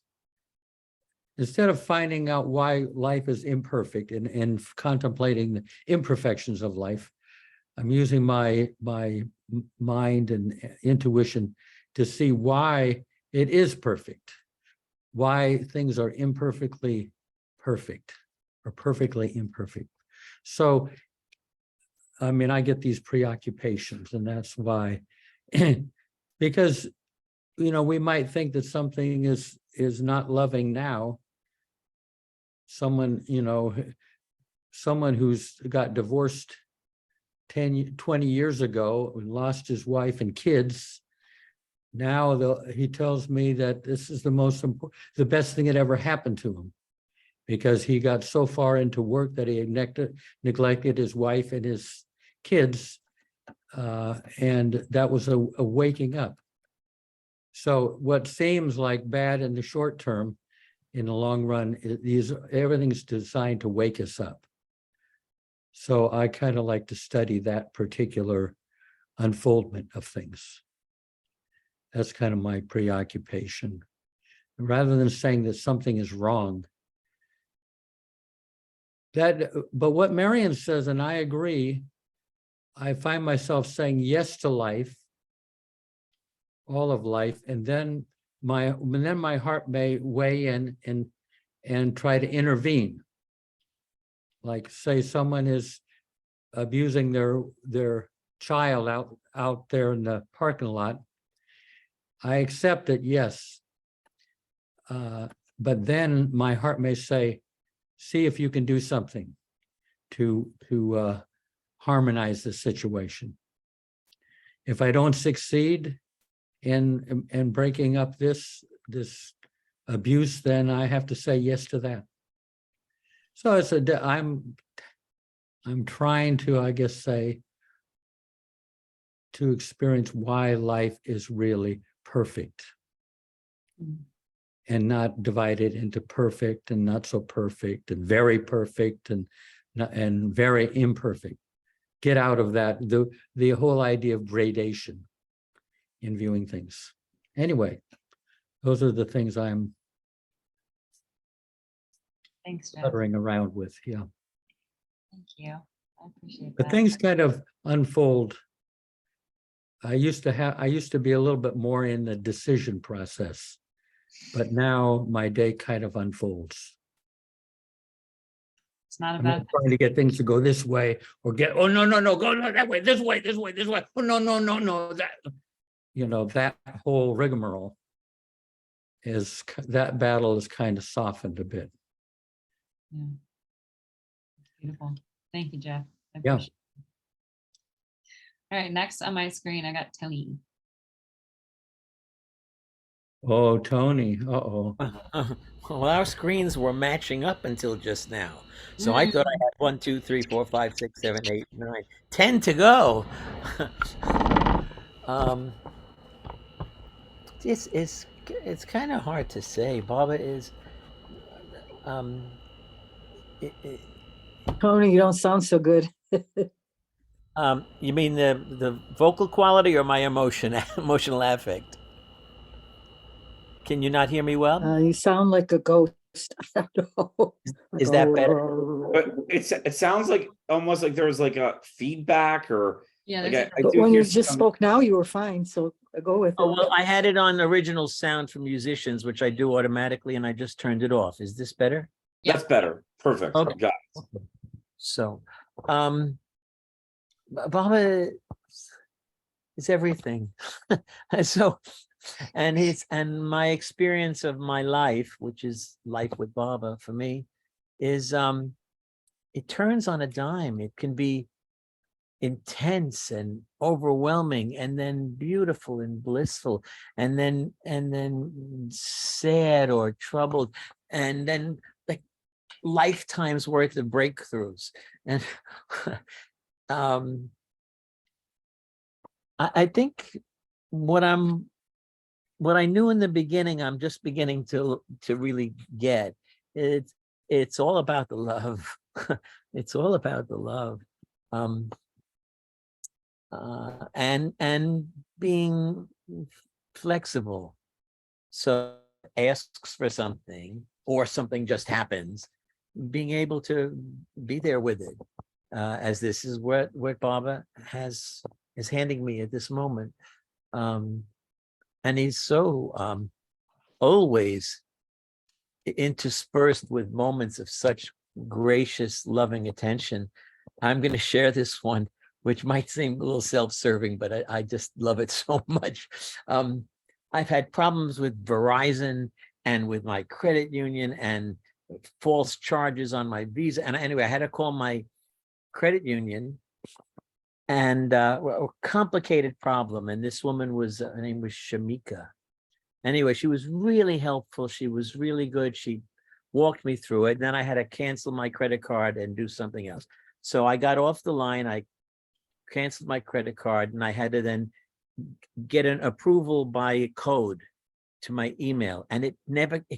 [SPEAKER 8] instead of finding out why life is imperfect and contemplating the imperfections of life, I'm using my mind and intuition to see why it is perfect, why things are imperfectly perfect. or perfectly imperfect. So, I mean, I get these preoccupations, and that's why, because, you know, we might think that something is not loving now. Someone, you know, someone who's got divorced 10, 20 years ago and lost his wife and kids. Now he tells me that this is the best thing that ever happened to him, because he got so far into work that he neglected his wife and his kids. And that was a waking up. So what seems like bad in the short term, in the long run, everything's designed to wake us up. So I kind of like to study that particular unfoldment of things. That's kind of my preoccupation. Rather than saying that something is wrong. But what Marion says, and I agree, I find myself saying yes to life, all of life, and then my heart may weigh in and try to intervene. Like, say someone is abusing their child out there in the parking lot. I accept it, yes. But then my heart may say, see if you can do something to harmonize the situation. If I don't succeed in breaking up this abuse, then I have to say yes to that. So I'm trying to, I guess, say, to experience why life is really perfect. And not divided into perfect and not so perfect and very perfect and very imperfect. Get out of that, the whole idea of gradation in viewing things. Anyway, those are the things I'm
[SPEAKER 1] Thanks, Jeff.
[SPEAKER 8] fluttering around with, yeah.
[SPEAKER 1] Thank you. I appreciate
[SPEAKER 8] But
[SPEAKER 1] that.
[SPEAKER 8] things kind of unfold. I used to be a little bit more in the decision process, but now my day kind of unfolds.
[SPEAKER 1] It's not
[SPEAKER 8] I'm not
[SPEAKER 1] about,
[SPEAKER 8] trying to get things to go this way or go no, that way, this way. Oh, no, that, you know, that whole rigmarole that battle is kind of softened a bit.
[SPEAKER 1] yeah. Beautiful. Thank you, Jeff. I
[SPEAKER 8] Yeah.
[SPEAKER 1] appreciate it. All right, next on my screen, I got Tony.
[SPEAKER 8] Oh, Tony, uh-oh.
[SPEAKER 11] Well, our screens were matching up until just now. So I thought I had 1, 2, 3, 4, 5, 6, 7, 8, 9, 10 to go. It's kind of hard to say. Baba is
[SPEAKER 10] Tony, you don't sound so good.
[SPEAKER 11] you mean the vocal quality or my emotional affect? Can you not hear me well?
[SPEAKER 10] You sound like a ghost. I don't know.
[SPEAKER 11] Is that better?
[SPEAKER 5] But it sounds like almost like there was like a feedback or
[SPEAKER 1] Yeah,
[SPEAKER 5] like
[SPEAKER 1] there's
[SPEAKER 5] I
[SPEAKER 10] But
[SPEAKER 5] do
[SPEAKER 10] when
[SPEAKER 5] hear
[SPEAKER 10] you just
[SPEAKER 5] some-
[SPEAKER 10] spoke now, you were fine. So I go with it.
[SPEAKER 11] Oh, well, I had it on original sound from musicians, which I do automatically, and I just turned it off. Is this better?
[SPEAKER 1] Yeah.
[SPEAKER 5] That's better. Perfect.
[SPEAKER 11] Okay.
[SPEAKER 5] Got it.
[SPEAKER 11] So, Baba is everything. So, and my experience of my life, which is life with Baba for me, is it turns on a dime. It can be intense and overwhelming, and then beautiful and blissful, and then sad or troubled, and then like lifetimes worth of breakthroughs. And I think what I knew in the beginning, I'm just beginning to really get. It's all about the love. It's all about the love. And being flexible. So asks for something or something just happens, being able to be there with it, as this is what Baba is handing me at this moment. And he's so always interspersed with moments of such gracious, loving attention. I'm going to share this one, which might seem a little self-serving, but I just love it so much. I've had problems with Verizon and with my credit union and false charges on my Visa. And anyway, I had to call my credit union, and a complicated problem. And this woman was, her name was Shamika. Anyway, she was really helpful. She was really good. She walked me through it. And then I had to cancel my credit card and do something else. So I got off the line. I canceled my credit card, and I had to then get an approval by code to my email. And it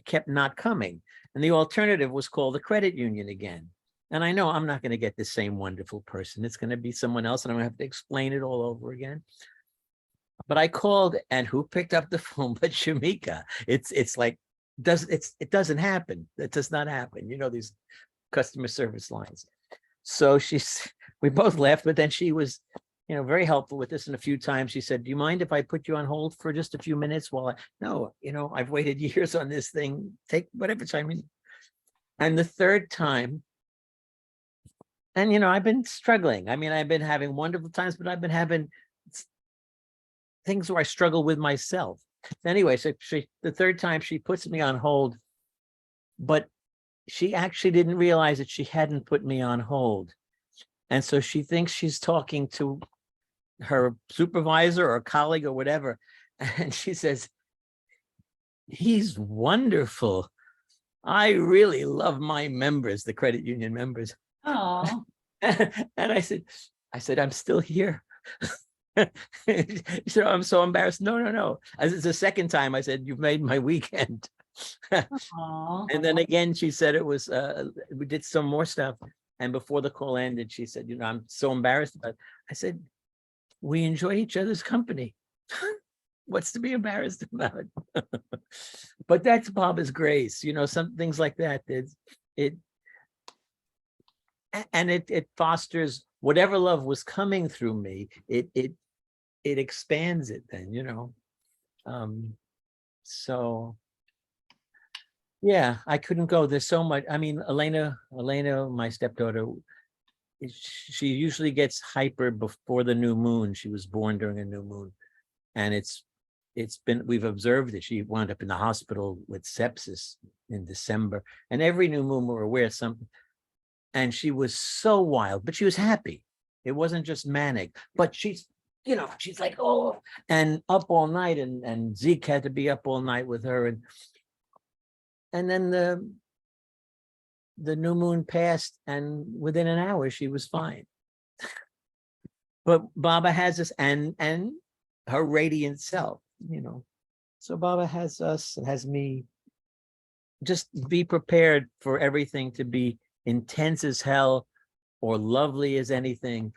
[SPEAKER 11] kept not coming. And the alternative was call the credit union again. And I know I'm not going to get the same wonderful person. It's going to be someone else, and I'm going to have to explain it all over again. But I called, and who picked up the phone but Shamika? It's like, it doesn't happen. It does not happen. You know, these customer service lines. So we both laughed, but then she was, very helpful with this. And a few times she said, do you mind if I put you on hold for just a few minutes no, I've waited years on this thing. Take whatever time. And the third time, and, I've been struggling. I mean, I've been having wonderful times, but I've been having things where I struggle with myself. Anyway, so the third time she puts me on hold, but she actually didn't realize that she hadn't put me on hold. And so she thinks she's talking to her supervisor or colleague or whatever. And she says, he's wonderful. I really love my members, the credit union members.
[SPEAKER 1] Oh,
[SPEAKER 11] And I said, I'm still here. She said, oh, I'm so embarrassed. No. As it's the second time, I said, you've made my weekend. And then again, she said it was, we did some more stuff. And before the call ended, she said, I'm so embarrassed. But I said, we enjoy each other's company. What's to be embarrassed about? But that's Baba's grace, some things like that. It fosters whatever love was coming through me. It expands it then, so yeah, I couldn't go. There's so much. I mean, Elena, my stepdaughter, she usually gets hyper before the new moon. She was born during a new moon, and we've observed it. She wound up in the hospital with sepsis in December, and every new moon we're aware of something. And she was so wild, but she was happy. It wasn't just manic, but she's like, oh, and up all night, and Zeke had to be up all night with her. And then the new moon passed, and within an hour she was fine. But Baba has us and her radiant self, So Baba has us, has me. Just be prepared for everything to be intense as hell, or lovely as anything,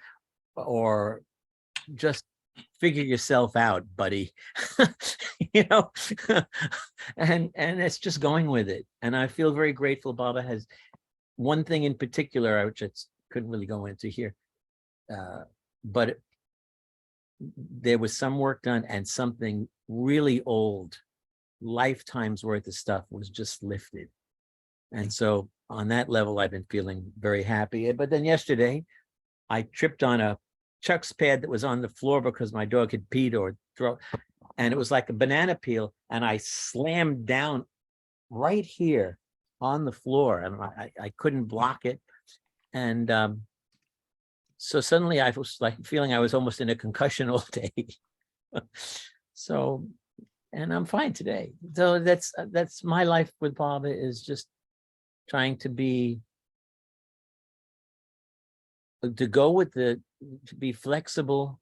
[SPEAKER 11] or just figure yourself out, buddy. And it's just going with it. And I feel very grateful. Baba has one thing in particular, which I couldn't really go into here, but there was some work done, and something really old, lifetimes worth of stuff was just lifted. And so on that level, I've been feeling very happy. But then yesterday, I tripped on a Chuck's pad that was on the floor because my dog had peed or thrown, and it was like a banana peel, and I slammed down right here on the floor, and I couldn't block it. And so suddenly I was like feeling I was almost in a concussion all day. So, and I'm fine today. So that's my life with Baba, is just trying to be flexible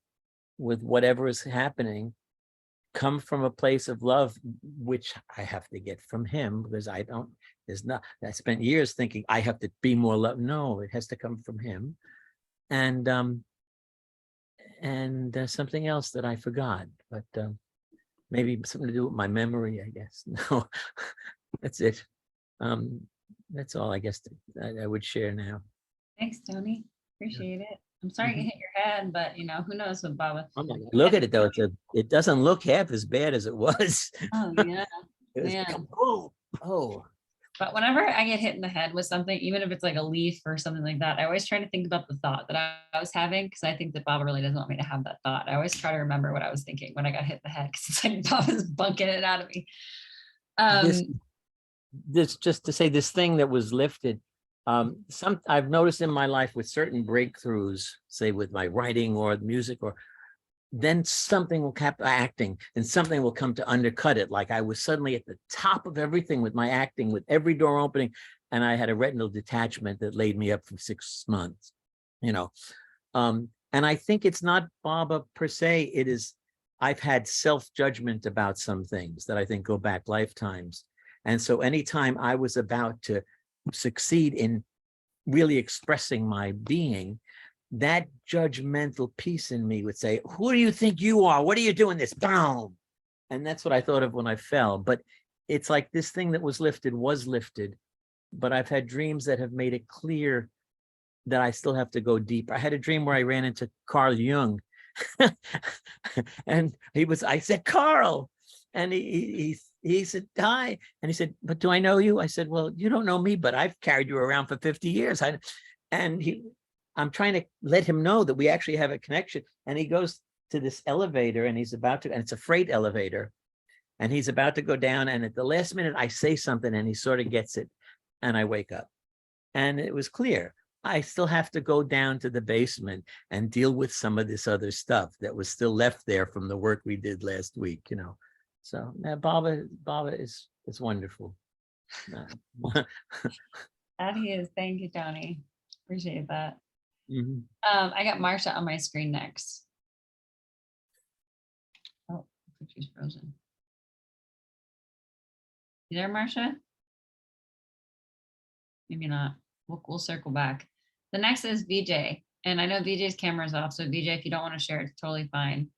[SPEAKER 11] with whatever is happening, come from a place of love, which I have to get from him, because I spent years thinking I have to be more love. No, it has to come from him. And something else that I forgot, but maybe something to do with my memory, I guess. No, that's it. That's all I guess I would share now.
[SPEAKER 1] thanks, Tony. Appreciate it. I'm sorry you hit your head, but who knows with Baba.
[SPEAKER 11] Look at it though. It doesn't look half as bad as it was.
[SPEAKER 1] Oh yeah.
[SPEAKER 11] It was
[SPEAKER 1] Yeah.
[SPEAKER 11] like, oh.
[SPEAKER 1] But whenever I get hit in the head with something, even if it's like a leaf or something like that, I always try to think about the thought that I was having, because I think that Baba really doesn't want me to have that thought. I always try to remember what I was thinking when I got hit in the head, because it's like Baba's bunking it out of me.
[SPEAKER 11] This just to say, this thing that was lifted, I've noticed in my life with certain breakthroughs, say with my writing or music, or then something will keep acting and something will come to undercut it. Like I was suddenly at the top of everything with my acting, with every door opening, and I had a retinal detachment that laid me up for 6 months, you know. And I think it's not Baba per se, it is, I've had self-judgment about some things that I think go back lifetimes. And so anytime I was about to succeed in really expressing my being, that judgmental piece in me would say, who do you think you are? What are you doing this? Boom. And that's what I thought of when I fell. But it's like this thing that was lifted, but I've had dreams that have made it clear that I still have to go deeper. I had a dream where I ran into Carl Jung and I said, Carl, and he said, hi. And he said, but do I know you? I said, well, you don't know me, but I've carried you around for 50 years. I'm trying to let him know that we actually have a connection. And he goes to this elevator and and it's a freight elevator. And he's about to go down. And at the last minute, I say something and he sort of gets it. And I wake up. And it was clear. I still have to go down to the basement and deal with some of this other stuff that was still left there from the work we did last week, you know. So Baba is wonderful.
[SPEAKER 1] That he is. Thank you, Tony. Appreciate that.
[SPEAKER 11] Mm-hmm.
[SPEAKER 1] I got Marsha on my screen next. Oh, she's frozen. You there, Marsha? Maybe not. We'll circle back. The next is VJ, and I know VJ's camera is off, so VJ, if you don't want to share, it's totally fine.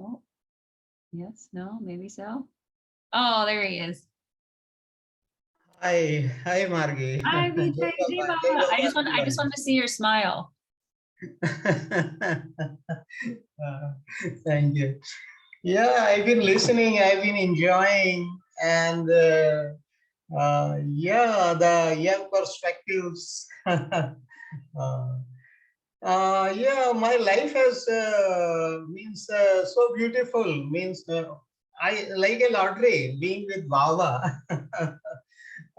[SPEAKER 1] Oh, yes, no, maybe so. Oh, there he is.
[SPEAKER 12] Hi, Margi.
[SPEAKER 1] Hi, VJ. Hey, Mama. I just want to see your smile.
[SPEAKER 12] Thank you. Yeah, I've been listening. I've been enjoying, and yeah, the young perspectives. Yeah, my life has means so beautiful. Means I like a lottery being with Baba.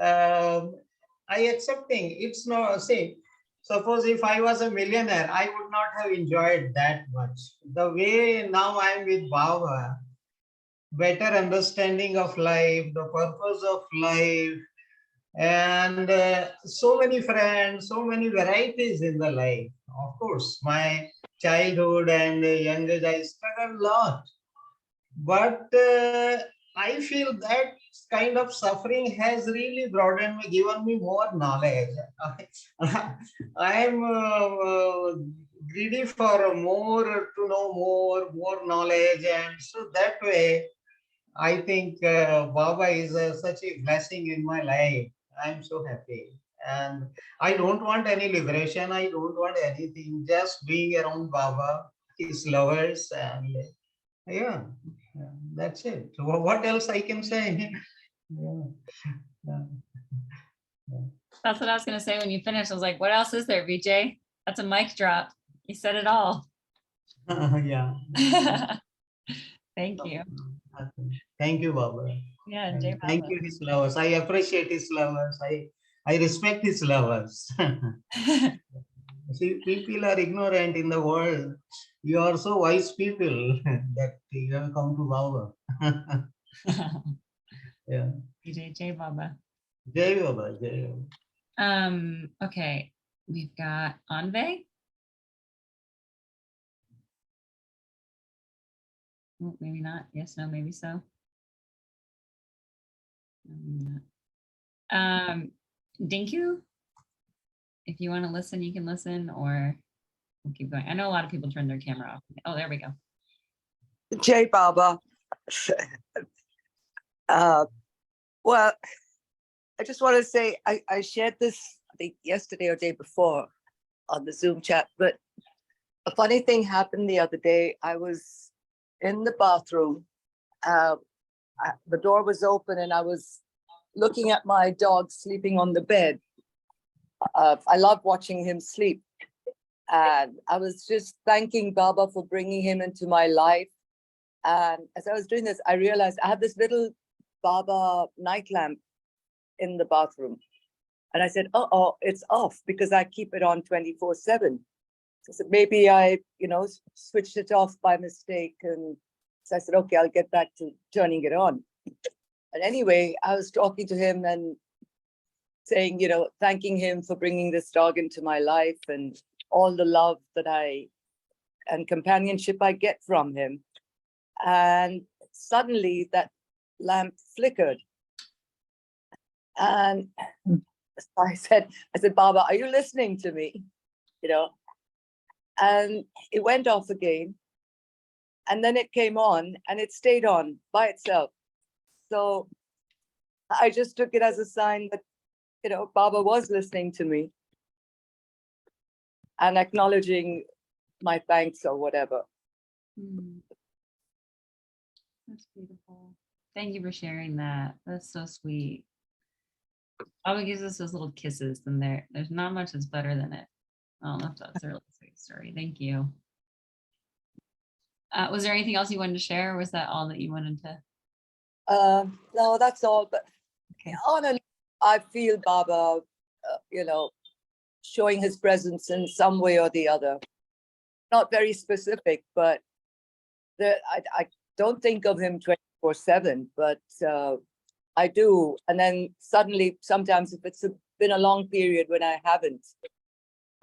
[SPEAKER 12] I accepting it's not see. Suppose if I was a millionaire, I would not have enjoyed that much. The way now I'm with Baba, better understanding of life, the purpose of life, and so many friends, so many varieties in the life. Of course, my childhood and young age, I struggled a lot. But I feel that kind of suffering has really broadened me, given me more knowledge. I am greedy for more, to know more knowledge. And so that way, I think Baba is such a blessing in my life. I'm so happy. And I don't want any liberation. I don't want anything. Just being around Baba, his lovers, and yeah, that's it. So what else I can say?
[SPEAKER 1] That's what I was going to say when you finished. I was like, what else is there, VJ? That's a mic drop. You said it all.
[SPEAKER 12] Yeah.
[SPEAKER 1] Thank you.
[SPEAKER 12] Thank you, Baba.
[SPEAKER 1] Yeah, Jay
[SPEAKER 12] thank
[SPEAKER 1] Baba.
[SPEAKER 12] you, his lovers. I appreciate his lovers. I respect his lovers. See, people are ignorant in the world. You are so wise people that you have come to Baba. Yeah.
[SPEAKER 1] Jay Baba.
[SPEAKER 12] Jai Baba, Jai Baba.
[SPEAKER 1] Okay, we've got Anve. Oh, maybe not. Yes, no, maybe so. No, maybe not. Dinku, if you want to listen, you can listen, or we'll keep going. I know a lot of people turn their camera off. Oh, there we go.
[SPEAKER 13] Jai Baba. Well, I just want to say I shared this, I think yesterday or day before on the Zoom chat, but a funny thing happened the other day. I was in the bathroom. The door was open and I was looking at my dog sleeping on the bed. I love watching him sleep. And I was just thanking Baba for bringing him into my life. And as I was doing this, I realized I have this little Baba night lamp in the bathroom. And I said, oh, it's off because I keep it on 24/7. So maybe I, switched it off by mistake. And so I said, okay, I'll get back to turning it on. And anyway, I was talking to him and saying, thanking him for bringing this dog into my life and all the love that and companionship I get from him. And suddenly that lamp flickered. And I said, Baba, are you listening to me? And it went off again. And then it came on and it stayed on by itself. So I just took it as a sign that, Baba was listening to me and acknowledging my thanks or whatever.
[SPEAKER 1] That's beautiful. Thank you for sharing that. That's so sweet. Baba gives us those little kisses, and there's not much that's better than it. I don't know if that's a really sweet story. Thank you. Was there anything else you wanted to share, or was that all that you wanted to?
[SPEAKER 13] No, that's all. But
[SPEAKER 1] Okay.
[SPEAKER 13] on and I feel Baba, showing his presence in some way or the other. Not very specific, but I don't think of him 24/7, but I do. And then suddenly, sometimes if it's been a long period when I haven't,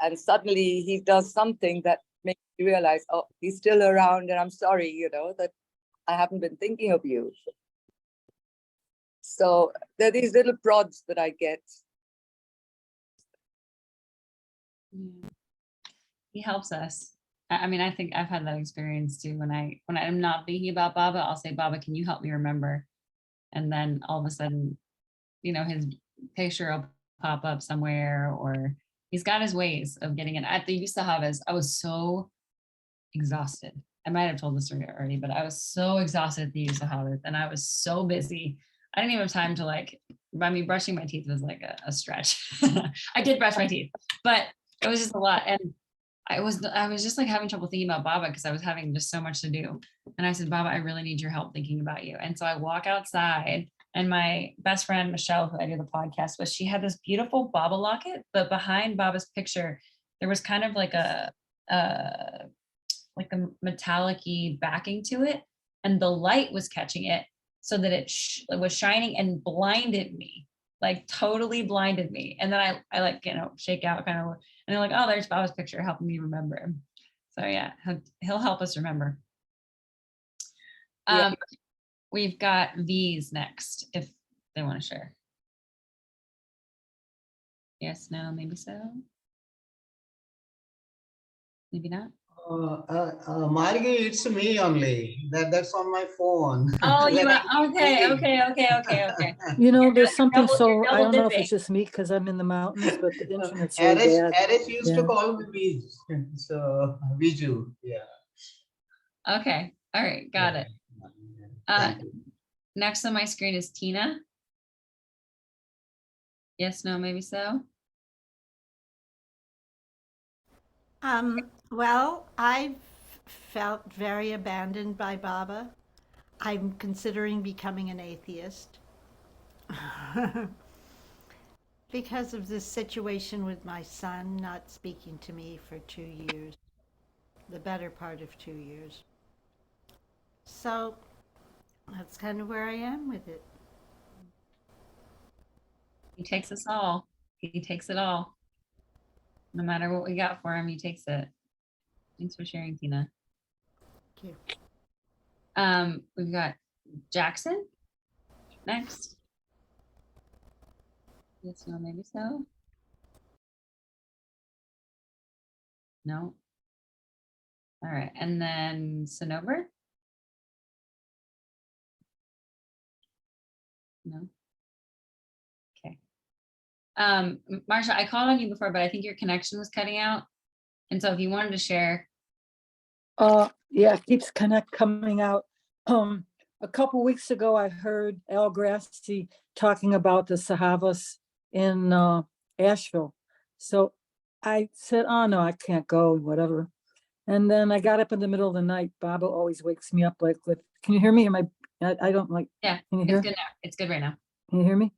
[SPEAKER 13] and suddenly he does something that makes me realize, oh, he's still around, and I'm sorry, that I haven't been thinking of you. So there are these little prods that I get.
[SPEAKER 1] Yeah. He helps us. I mean, I think I've had that experience too. When I'm not thinking about Baba, I'll say, Baba, can you help me remember? And then all of a sudden, his picture will pop up somewhere, or he's got his ways of getting it. At the Yusahavas, I was so exhausted. I might have told this story already, but I was so exhausted at the Yusahavas, and I was so busy. I didn't even have time to brushing my teeth was like a stretch. I did brush my teeth, but it was just a lot. And I was just like having trouble thinking about Baba because I was having just so much to do. And I said, Baba, I really need your help thinking about you. And so I walk outside, and my best friend, Michelle, who I do the podcast with, she had this beautiful Baba locket, but behind Baba's picture, there was kind of like a metallic-y backing to it. And the light was catching it so that it was shining and blinded me, like totally blinded me. And then I shake out kind of, and they're like, oh, there's Baba's picture helping me remember him. So yeah, he'll help us remember.
[SPEAKER 13] Yeah.
[SPEAKER 1] We've got V's next, if they want to share. Yes, no, maybe so. Maybe not.
[SPEAKER 12] Margi, it's me only. That's on my phone.
[SPEAKER 1] Oh, you
[SPEAKER 12] Let
[SPEAKER 1] are
[SPEAKER 12] me
[SPEAKER 1] okay.
[SPEAKER 10] There's something,
[SPEAKER 1] double-
[SPEAKER 10] so
[SPEAKER 1] you're
[SPEAKER 10] I don't know if
[SPEAKER 1] double
[SPEAKER 10] it's just me because I'm in the mountains, but the internet's really bad.
[SPEAKER 12] Aris used to
[SPEAKER 10] Yeah.
[SPEAKER 12] call me Bij. So Viju, yeah.
[SPEAKER 1] Okay, all right, got it.
[SPEAKER 12] Thank you.
[SPEAKER 1] Next on my screen is Tina. Yes, no, maybe so.
[SPEAKER 14] Well, I've felt very abandoned by Baba. I'm considering becoming an atheist because of this situation with my son not speaking to me for 2 years, the better part of 2 years. So that's kind of where I am with it.
[SPEAKER 1] He takes us all. He takes it all. No matter what we got for him, he takes it. Thanks for sharing, Tina.
[SPEAKER 14] Thank you.
[SPEAKER 1] We've got Jackson next. Yes, no, maybe so. No. All right, and then Sonover. No. Okay. Marsha, I called on you before, but I think your connection was cutting out. And so if you wanted to share.
[SPEAKER 10] Yeah, it keeps coming out. a couple weeks ago, I heard Al Grassi talking about the Sahavas in Asheville. So I said, oh no, I can't go, whatever. And then I got up in the middle of the night. Baba always wakes me up like with, can you hear me? I don't like,
[SPEAKER 1] Yeah,
[SPEAKER 10] can you
[SPEAKER 1] it's
[SPEAKER 10] hear?
[SPEAKER 1] good now. It's good right now.
[SPEAKER 10] Can you hear me?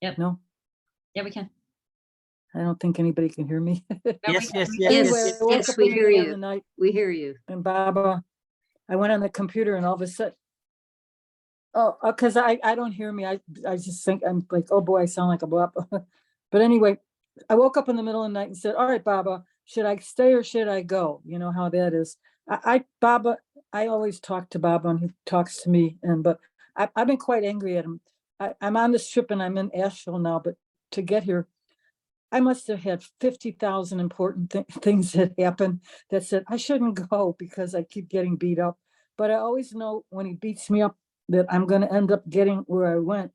[SPEAKER 1] Yep.
[SPEAKER 10] No,
[SPEAKER 1] Yeah, we can.
[SPEAKER 10] I don't think anybody can hear me.
[SPEAKER 1] No, we
[SPEAKER 11] Yes,
[SPEAKER 1] can.
[SPEAKER 11] yes,
[SPEAKER 1] We
[SPEAKER 11] yes.
[SPEAKER 1] can.
[SPEAKER 10] Anyway, I woke
[SPEAKER 9] Yes,
[SPEAKER 10] up
[SPEAKER 9] we
[SPEAKER 10] in the
[SPEAKER 9] hear
[SPEAKER 10] middle of
[SPEAKER 9] you.
[SPEAKER 10] the night
[SPEAKER 9] We hear you.
[SPEAKER 10] and Baba, I went on the computer and all of a sudden, oh, because I don't hear me. I just think I'm like, oh boy, I sound like a blah. But anyway, I woke up in the middle of the night and said, all right, Baba, should I stay or should I go? You know how that is. Baba, I always talk to Baba and he talks to me. But I've been quite angry at him. I'm on this trip and I'm in Asheville now, but to get here, I must have had 50,000 important things that happen that said I shouldn't go because I keep getting beat up. But I always know when he beats me up that I'm going to end up getting where I went,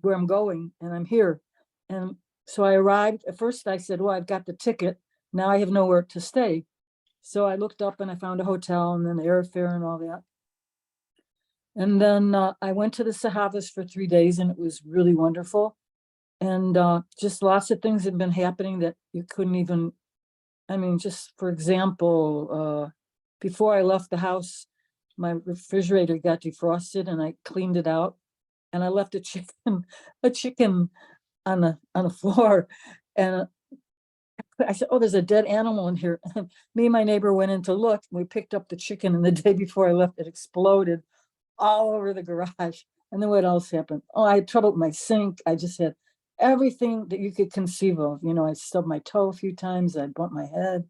[SPEAKER 10] where I'm going, and I'm here. And so I arrived. At first I said, well, I've got the ticket. Now I have nowhere to stay. So I looked up and I found a hotel and then airfare and all that. And then I went to the Sahavas for 3 days and it was really wonderful. And just lots of things have been happening that you couldn't even, I mean, just for example, before I left the house, my refrigerator got defrosted and I cleaned it out and I left a chicken on the floor. And I said, oh, there's a dead animal in here. Me and my neighbor went in to look. We picked up the chicken and the day before I left, it exploded all over the garage. And then what else happened? Oh, I had trouble with my sink. I just had everything that you could conceive of. You know, I stubbed my toe a few times. I bumped my head.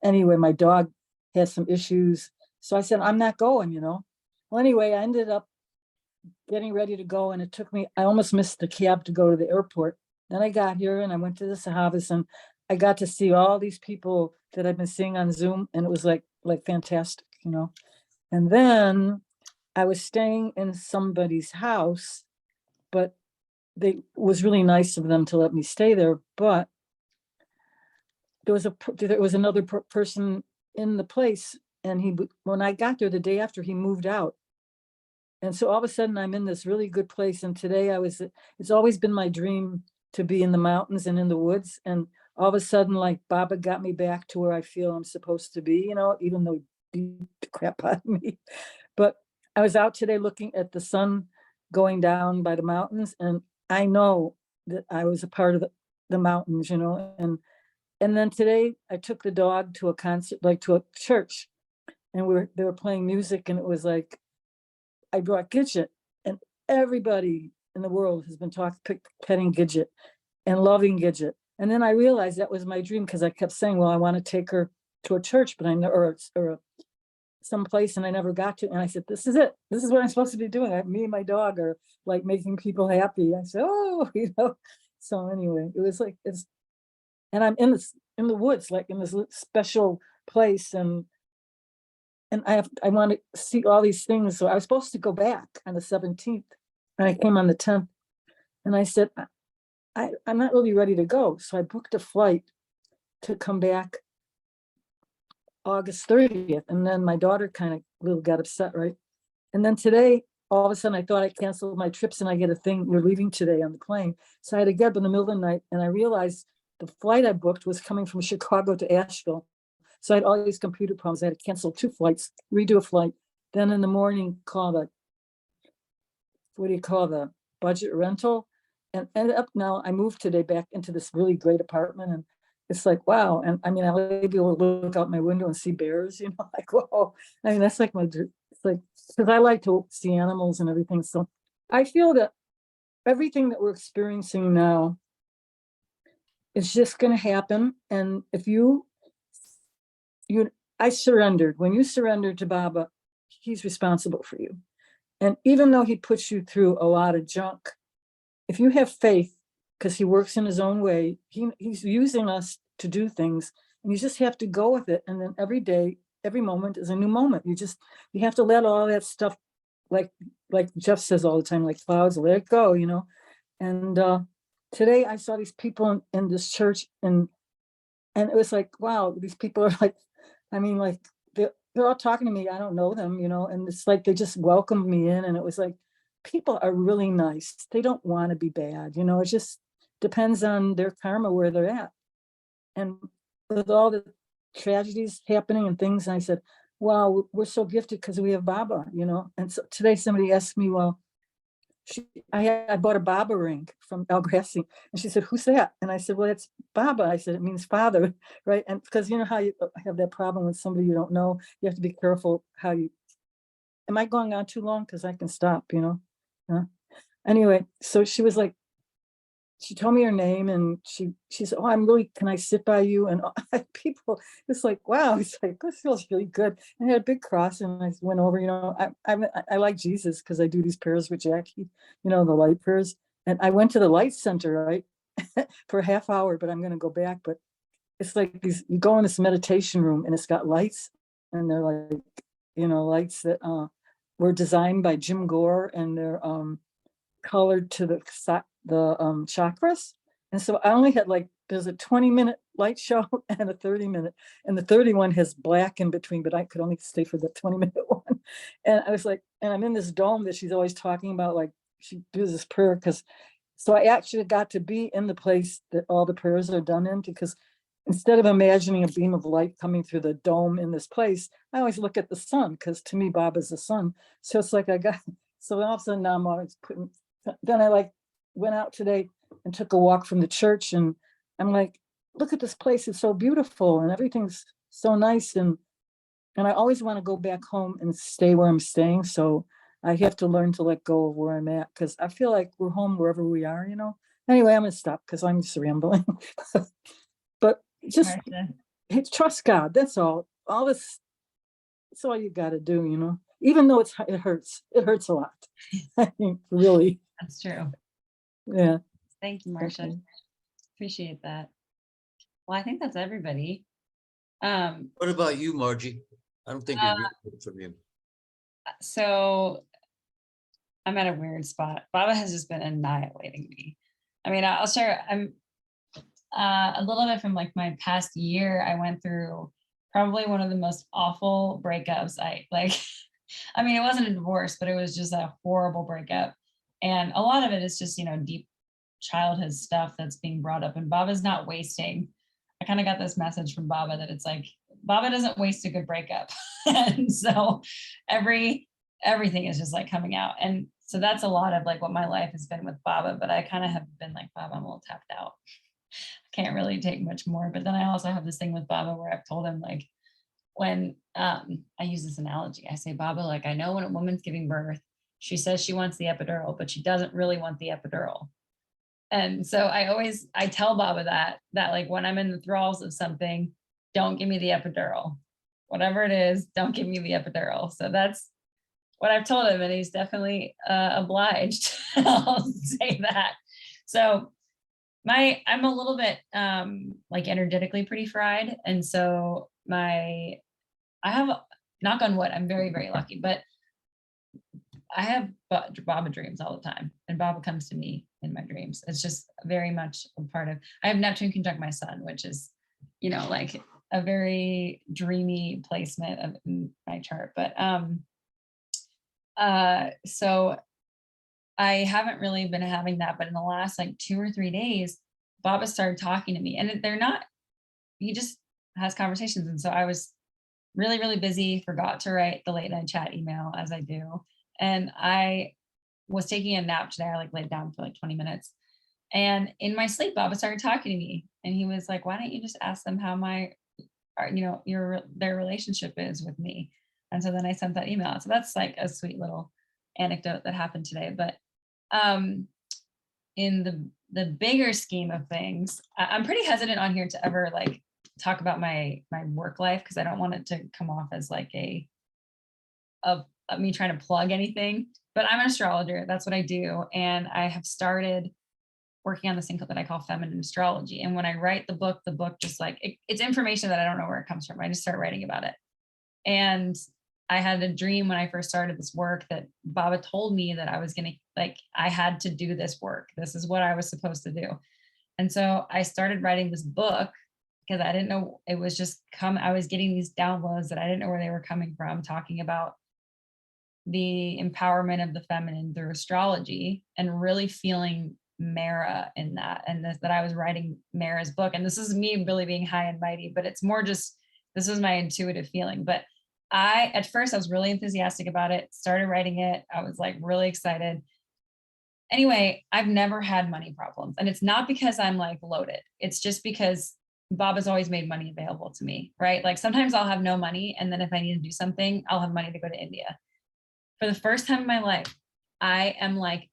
[SPEAKER 10] Anyway, my dog had some issues. So I said, I'm not going, you know. Well, anyway, I ended up getting ready to go and it took me, I almost missed the cab to go to the airport. Then I got here and I went to the Sahavas and I got to see all these people that I've been seeing on Zoom and it was like fantastic, you know. And then I was staying in somebody's house, but it was really nice of them to let me stay there. But there was another person in the place, and when I got there the day after, he moved out. And so all of a sudden I'm in this really good place. And today it's always been my dream to be in the mountains and in the woods. And all of a sudden, like Baba got me back to where I feel I'm supposed to be, you know, even though he beat the crap out of me. But I was out today looking at the sun going down by the mountains. And I know that I was a part of the mountains, you know, and then today I took the dog to a concert, like to a church, and they were playing music and it was like, I brought Gidget and everybody in the world has been petting Gidget and loving Gidget. And then I realized that was my dream because I kept saying, well, I want to take her to a church, but I never, or someplace, and I never got to. And I said, this is it. This is what I'm supposed to be doing. Me and my dog are like making people happy. I said, oh, you know. So anyway, it was like, and I'm in the woods, like in this special place. And I want to see all these things. So I was supposed to go back on the 17th and I came on the 10th and I said, I'm not really ready to go. So I booked a flight to come back August 30th. And then my daughter kind of little got upset, right? And then today, all of a sudden I thought I canceled my trips and I get a thing, we're leaving today on the plane. So I had to get up in the middle of the night and I realized the flight I booked was coming from Chicago to Asheville. So I had all these computer problems. I had to cancel 2 flights, redo a flight. Then in the morning, call the budget rental, and ended up now I moved today back into this really great apartment. And it's like, wow. And I mean, I was able to look out my window and see bears, you know, like, whoa. I mean, that's like it's like, because I like to see animals and everything. So I feel that everything that we're experiencing now is just going to happen. And if I surrendered. When you surrender to Baba, he's responsible for you. And even though he puts you through a lot of junk, if you have faith, because he works in his own way, he's using us to do things, and you just have to go with it. And then every day, every moment is a new moment. You have to let all that stuff, like Jeff says all the time, like clouds, let it go, you know. And today I saw these people in this church, and it was like, wow, these people are like, I mean, like they're all talking to me. I don't know them, and it's like they just welcomed me in, and it was like, people are really nice. They don't want to be bad, it just depends on their karma where they're at. And with all the tragedies happening and things, and I said, wow, we're so gifted because we have Baba, And so today somebody asked me, well, I bought a Baba ring from El Grassi, and she said, who's that? And I said, well, it's Baba. I said, it means father, right? And because you know how you have that problem with somebody you don't know, you have to be careful how you. Am I going on too long? Because I can stop, Anyway, so she was like, she told me her name, and she said, oh, can I sit by you? And people, it's like, wow, it's like, this feels really good. And I had a big cross, and I went over, I like Jesus because I do these prayers with Jackie, the light prayers. And I went to the light center, right, for a half hour, but I'm going to go back. But it's like you go in this meditation room, and it's got lights, and they're like, lights that were designed by Jim Gore, and they're colored to the chakras. And so I only had there's a 20-minute light show and a 30-minute, and the 31 has black in between, but I could only stay for the 20-minute one. And I was like, and I'm in this dome that she's always talking about, like she does this prayer, so I actually got to be in the place that all the prayers are done in, because instead of imagining a beam of light coming through the dome in this place, I always look at the sun, because to me, Baba's the sun. So it's like so all of a sudden now I'm always then I went out today and took a walk from the church, and I'm like, look at this place, it's so beautiful and everything's so nice, and I always want to go back home and stay where I'm staying. So I have to learn to let go of where I'm at, because I feel like we're home wherever we are, Anyway, I'm gonna stop because I'm just rambling. But just trust God, that's all. All this, that's all you got to do, even though it hurts a lot. I mean, really.
[SPEAKER 1] That's true.
[SPEAKER 10] Yeah.
[SPEAKER 1] Thank you, Marcia.
[SPEAKER 10] Okay.
[SPEAKER 1] Appreciate that. Well, I think that's everybody.
[SPEAKER 7] What about you, Margie? I don't think we really heard from you.
[SPEAKER 1] So I'm at a weird spot. Baba has just been annihilating me. I mean, I'll share. I'm a little bit from my past year. I went through probably one of the most awful breakups. I mean, it wasn't a divorce, but it was just a horrible breakup. And a lot of it is just, deep childhood stuff that's being brought up, and Baba's not wasting. I kind of got this message from Baba that it's like, Baba doesn't waste a good breakup. And so everything is just coming out. And so that's a lot of what my life has been with Baba, but I kind of have been like, Baba, I'm a little tapped out. I can't really take much more. But then I also have this thing with Baba where I've told him when I use this analogy, I say, Baba, I know when a woman's giving birth, she says she wants the epidural, but she doesn't really want the epidural. And so I tell Baba that when I'm in the thralls of something, don't give me the epidural. Whatever it is, don't give me the epidural. So that's what I've told him, and he's definitely obliged. I'll say that. So I'm a little bit energetically pretty fried. And so I have, knock on wood, I'm very, very lucky, but I have Baba dreams all the time, and Baba comes to me in my dreams. It's just very much a part of, I have Neptune conjunct my sun, which is, a very dreamy placement of my chart. But so I haven't really been having that, but in the last 2 or 3 days, Baba started talking to me, and he just has conversations. And so I was really, really busy, forgot to write the late night chat email as I do. And I was taking a nap today. I laid down for 20 minutes. And in my sleep, Baba started talking to me, and he was like, why don't you just ask them how their relationship is with me? And so then I sent that email. So that's a sweet little anecdote that happened today. But in the bigger scheme of things, I'm pretty hesitant on here to ever talk about my work life, because I don't want it to come off as of me trying to plug anything. But I'm an astrologer. That's what I do. And I have started working on this thing that I call feminine astrology. And when I write the book just it's information that I don't know where it comes from. I just start writing about it. And I had a dream when I first started this work that Baba told me that I was going to, I had to do this work. This is what I was supposed to do. And so I started writing this book because I didn't know, it was just I was getting these downloads that I didn't know where they were coming from, talking about the empowerment of the feminine through astrology, and really feeling Mara in that, and that I was writing Mara's book. And this is me really being high and mighty, but it's more just, this was my intuitive feeling. But at first I was really enthusiastic about it, started writing it. I was like really excited. Anyway, I've never had money problems. And it's not because I'm like loaded. It's just because Baba's always made money available to me, right? Like sometimes I'll have no money, and then if I need to do something, I'll have money to go to India. For the first time in my life, I am like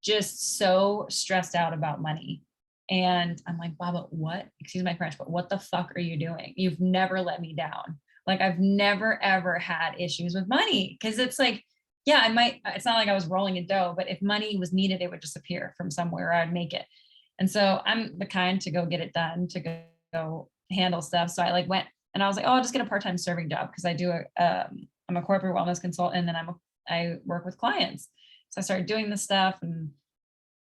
[SPEAKER 1] just so stressed out about money. And I'm like, Baba, what, excuse my French, but what the fuck are you doing? You've never let me down. Like I've never, ever had issues with money. Cause it's like, yeah, it's not like I was rolling in dough, but if money was needed, it would just appear from somewhere, I'd make it. And so I'm the kind to go get it done, to go handle stuff. So I like went and I was like, oh, I'll just get a part-time serving job. Cause I do I'm a corporate wellness consultant, and then I work with clients. So I started doing this stuff, and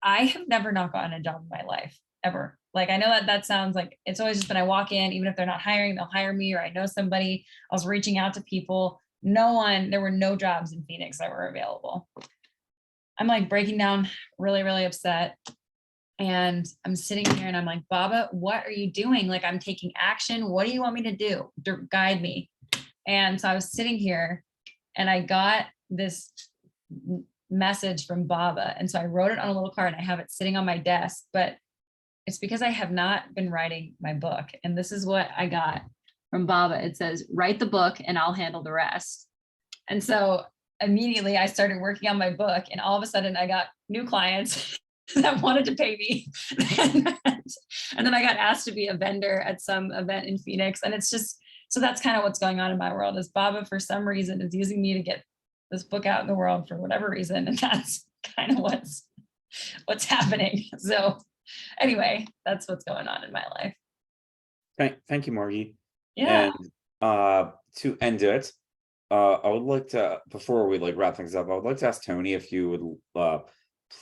[SPEAKER 1] I have never not gotten a job in my life ever. Like, I know that sounds like it's always just been, I walk in, even if they're not hiring, they'll hire me, or I know somebody. I was reaching out to people. There were no jobs in Phoenix that were available. I'm like breaking down, really, really upset. And I'm sitting here and I'm like, Baba, what are you doing? Like, I'm taking action. What do you want me to do? Guide me. And so I was sitting here and I got this message from Baba. And so I wrote it on a little card, and I have it sitting on my desk, but it's because I have not been writing my book. And this is what I got from Baba. It says, write the book and I'll handle the rest. And so immediately I started working on my book, and all of a sudden I got new clients that wanted to pay me. And then I got asked to be a vendor at some event in Phoenix. And it's just, so that's kind of what's going on in my world, is Baba for some reason is using me to get this book out in the world for whatever reason. And that's kind of what's happening. So anyway, that's what's going on in my life.
[SPEAKER 5] Thank you, Margie.
[SPEAKER 1] Yeah.
[SPEAKER 5] And to end it, I would like to, before we like wrap things up, I would like to ask Tony if you would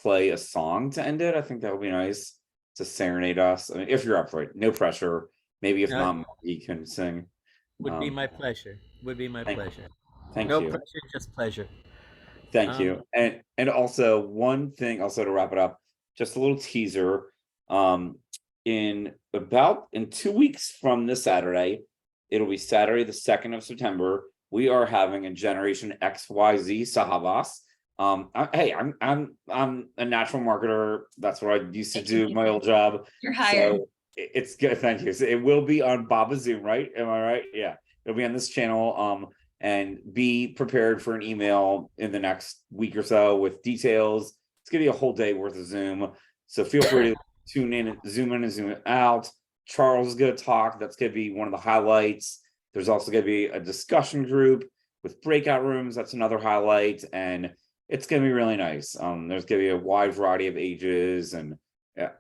[SPEAKER 5] play a song to end it. I think that would be nice to serenade us. I mean, if you're up for it, no pressure. Maybe if not, Margie can sing.
[SPEAKER 11] Would be my pleasure. Would be my pleasure.
[SPEAKER 5] Thank
[SPEAKER 11] no
[SPEAKER 5] you.
[SPEAKER 11] pressure, just pleasure.
[SPEAKER 5] Thank you. And also one thing also to wrap it up, just a little teaser. In 2 weeks from this Saturday, it'll be Saturday the 2nd of September. We are having a Generation XYZ Sahabas. I'm a natural marketer. That's what I used to do, my old job.
[SPEAKER 1] You're hired.
[SPEAKER 5] So it's good. Thank you. So it will be on Baba Zoom, right? Am I right? Yeah, it'll be on this channel. And be prepared for an email in the next week or so with details. It's gonna be a whole day worth of Zoom. So feel free to tune in, zoom in and zoom out. Charles is gonna talk. That's gonna be one of the highlights. There's also gonna be a discussion group with breakout rooms. That's another highlight. And it's gonna be really nice. There's gonna be a wide variety of ages, and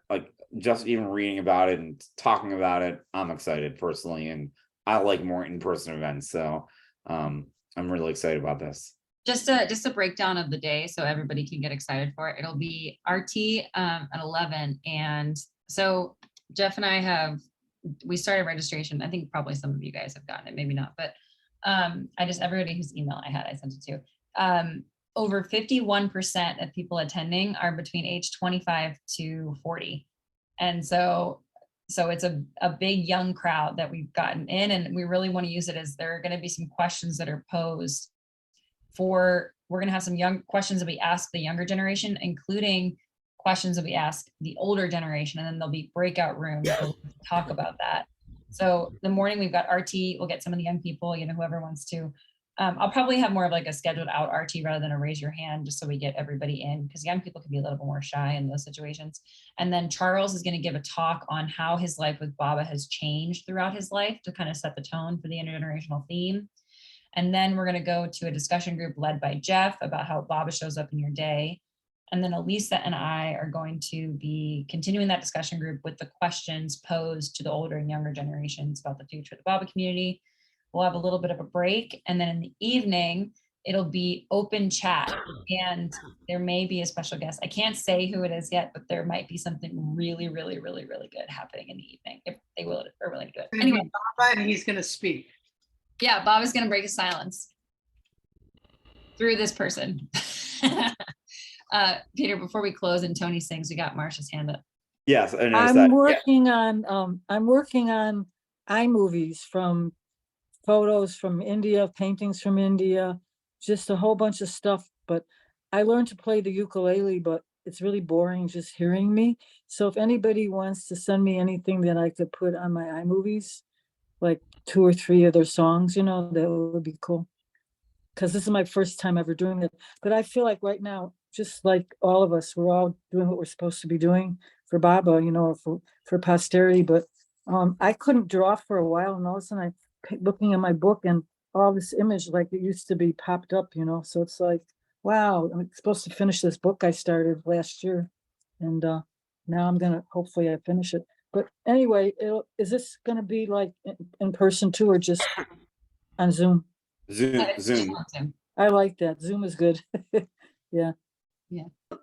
[SPEAKER 5] like just even reading about it and talking about it, I'm excited personally, and I like more in-person events. So I'm really excited about this.
[SPEAKER 1] Just a breakdown of the day so everybody can get excited for it. It'll be RT at 11. And so Jeff and I we started registration. I think probably some of you guys have gotten it, maybe not, but everybody whose email I sent it to. Over 51% of people attending are between age 25 to 40. And so it's a big young crowd that we've gotten in, and we really want to use it as there are going to be some questions that are posed we're going to have some young questions that we ask the younger generation, including questions that we ask the older generation, and then there'll be breakout rooms to talk about that. So the morning we've got RT, we'll get some of the young people, whoever wants to. I'll probably have more of like a scheduled out RT rather than a raise your hand, just so we get everybody in, because young people can be a little bit more shy in those situations. And then Charles is going to give a talk on how his life with Baba has changed throughout his life to kind of set the tone for the intergenerational theme. And then we're going to go to a discussion group led by Jeff about how Baba shows up in your day. And then Elisa and I are going to be continuing that discussion group with the questions posed to the older and younger generations about the future of the Baba community. We'll have a little bit of a break. And then in the evening, It'll be open chat, and there may be a special guest. I can't say who it is yet, but there might be something really, really, really, really good happening in the evening if they are willing to do it. Anyway,
[SPEAKER 3] Baba, and he's going to speak.
[SPEAKER 1] yeah, Bob is going to break his silence through this person. Peter, before we close and Tony sings, we got Marsha's hand up.
[SPEAKER 5] Yes, I noticed
[SPEAKER 10] I'm
[SPEAKER 5] that.
[SPEAKER 10] working on iMovies from photos from India, paintings from India, just a whole bunch of stuff. But I learned to play the ukulele, but it's really boring just hearing me. So if anybody wants to send me anything that I could put on my iMovies, like 2 or 3 of their songs, that would be cool. Because this is my first time ever doing it. But I feel like right now, just like all of us, we're all doing what we're supposed to be doing for Baba, or for posterity. But I couldn't draw for a while, and all of a sudden looking at my book, and all this image like it used to be popped up, so it's like, wow, I'm supposed to finish this book I started last year, and now I'm gonna hopefully I finish it. But anyway, is this gonna be like in person too, or just on Zoom?
[SPEAKER 5] Zoom.
[SPEAKER 10] I like that. Zoom is good. Yeah.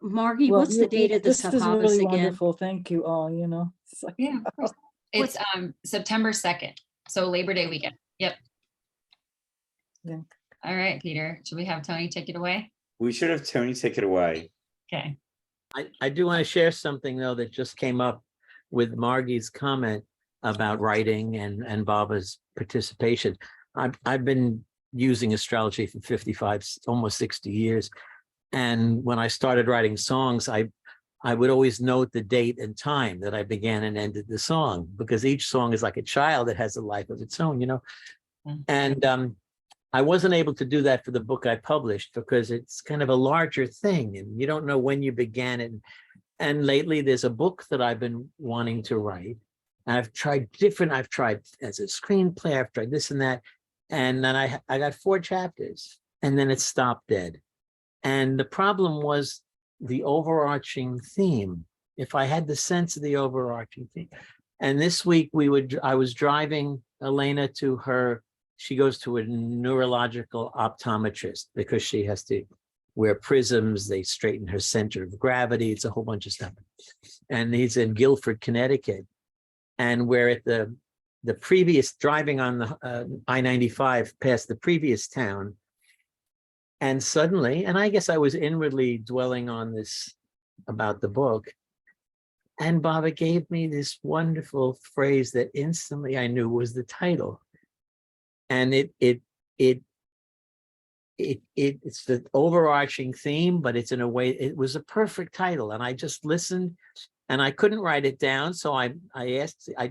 [SPEAKER 9] Margie,
[SPEAKER 10] Well,
[SPEAKER 9] what's the date of the
[SPEAKER 10] this is
[SPEAKER 9] Sabhavas
[SPEAKER 10] really
[SPEAKER 9] again?
[SPEAKER 10] wonderful. Thank you all. It's like,
[SPEAKER 1] Yeah, of course. It's September 2nd, so Labor Day weekend. Yep.
[SPEAKER 10] Yeah.
[SPEAKER 1] All right, Peter, should we have Tony take it away?
[SPEAKER 5] We should have Tony take it away.
[SPEAKER 1] Okay.
[SPEAKER 11] I do want to share something though that just came up with Margie's comment about writing and Baba's participation. I've been using astrology for 55, almost 60 years. And when I started writing songs, I would always note the date and time that I began and ended the song, because each song is like a child that has a life of its own, And I wasn't able to do that for the book I published because it's kind of a larger thing and you don't know when you began it. And lately there's a book that I've been wanting to write. I've tried as a screenplay, I've tried this and that. And then I got 4 chapters and then it stopped dead. And the problem was the overarching theme. If I had the sense of the overarching theme. And this week I was driving Elena to she goes to a neurological optometrist because she has to wear prisms. They straighten her center of gravity. It's a whole bunch of stuff. And he's in Guilford, Connecticut. And we're at the previous, driving on the I-95 past the previous town. And suddenly, and I guess I was inwardly dwelling on this about the book, and Baba gave me this wonderful phrase that instantly I knew was the title. And it's the overarching theme, but it's in a way, it was a perfect title. And I just listened and I couldn't write it down. So I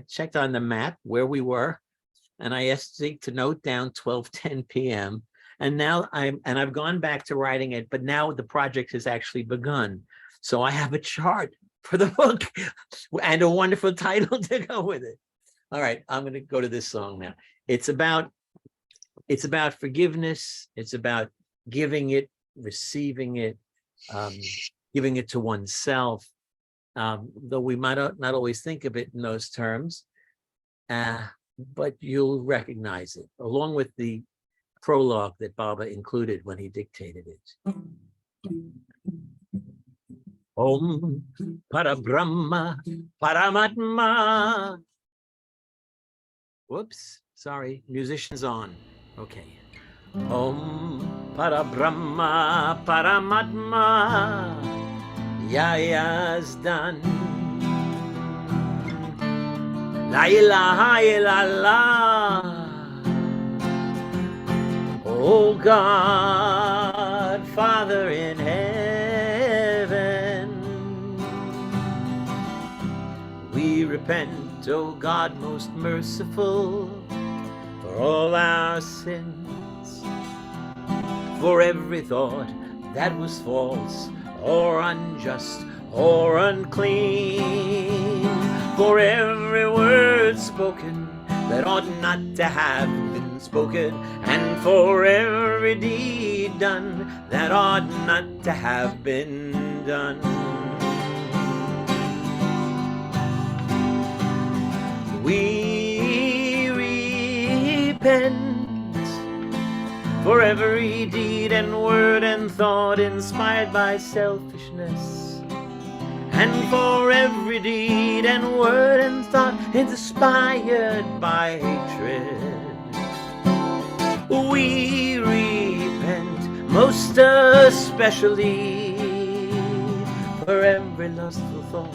[SPEAKER 11] checked on the map where we were, and I asked Zeke to note down 12:10 p.m. And now I've gone back to writing it, but now the project has actually begun. So I have a chart for the book and a wonderful title to go with it. All right, I'm going to go to this song now. It's about forgiveness. It's about giving it, receiving it, giving it to oneself. Though we might not always think of it in those terms, but you'll recognize it, along with the prologue that Baba included when he dictated it. Om Parabrahma Paramatma. Whoops, sorry, musicians on. Okay. Om Parabrahma Paramatma Yazdan La ilaha illallah. O God, Father in heaven, we repent, O God most merciful, for all our sins, for every thought that was false or unjust or unclean, for every word spoken that ought not to have been spoken, and for every deed done that ought not to have been done. We repent for every deed and word and thought inspired by selfishness, and for every deed and word and thought inspired by hatred. We repent most especially for every lustful thought,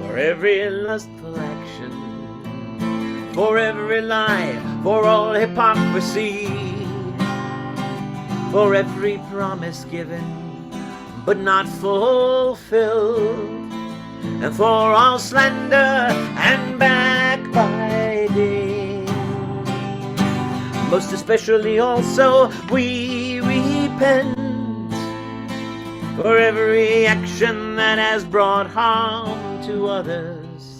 [SPEAKER 11] for every lustful action, for every lie, for all hypocrisy, for every promise given but not fulfilled, and for all slander and backbiting. Most especially also we repent for every action that has brought harm to others,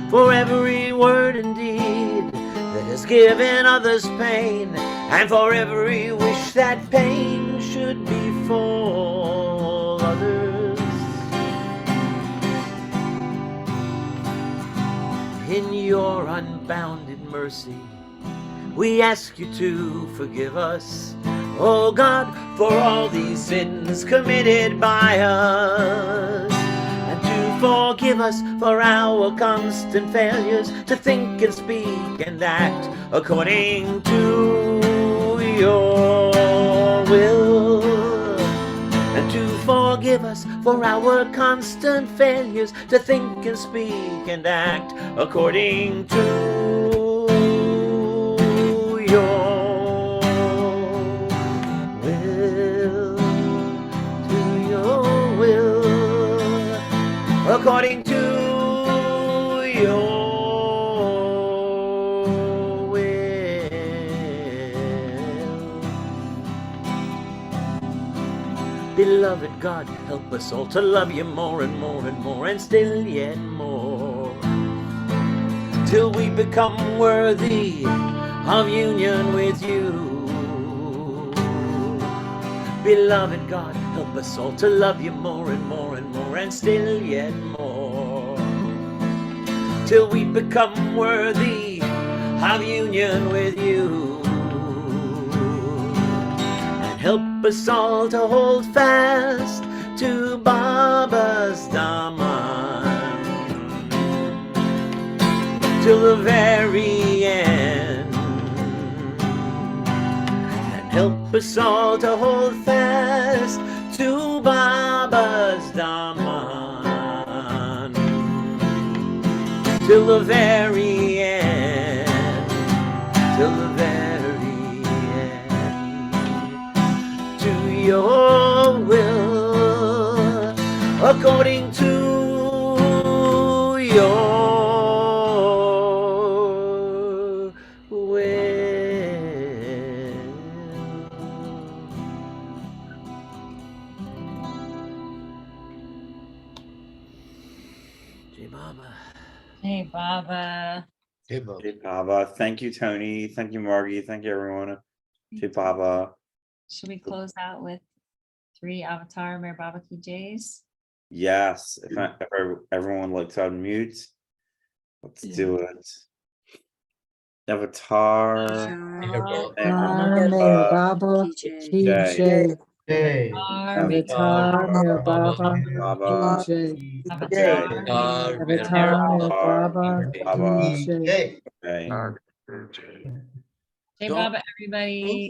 [SPEAKER 11] for every word and deed that has given others pain, and for every wish that pain should befall others. In your unbounded mercy, we ask you to forgive us, oh God, for all these sins committed by us, and to forgive us for our constant failures to think and speak and act according to your will, and to forgive us for our constant failures to think and speak and act according to your will, to your will, according to your will. Beloved God, help us all to love you more and more and more, and still yet more, till we become worthy of union with you. Beloved God, help us all to love you more and more and more, and still yet more, till we become worthy of union with you. And help us all to hold fast to Baba's Daman till the very end, and help us all to hold fast to Baba's Daman till the very end, till the very end, to your will, according to your
[SPEAKER 1] Hey, Baba.
[SPEAKER 7] Hey, Bo.
[SPEAKER 5] Hey, Baba. Thank you, Tony. Thank you, Margie. Thank you, everyone. Hey, Baba.
[SPEAKER 1] Should we close out with 3 Avatar Mere Baba Ki Jays?
[SPEAKER 5] Yes. If everyone likes to unmute, let's do it. Avatar.
[SPEAKER 10] Mere Baba Ki Jai. Avatar Mere Baba Ki Jai. Avatar Mere Baba Ki Jai.
[SPEAKER 1] Jai Baba, everybody.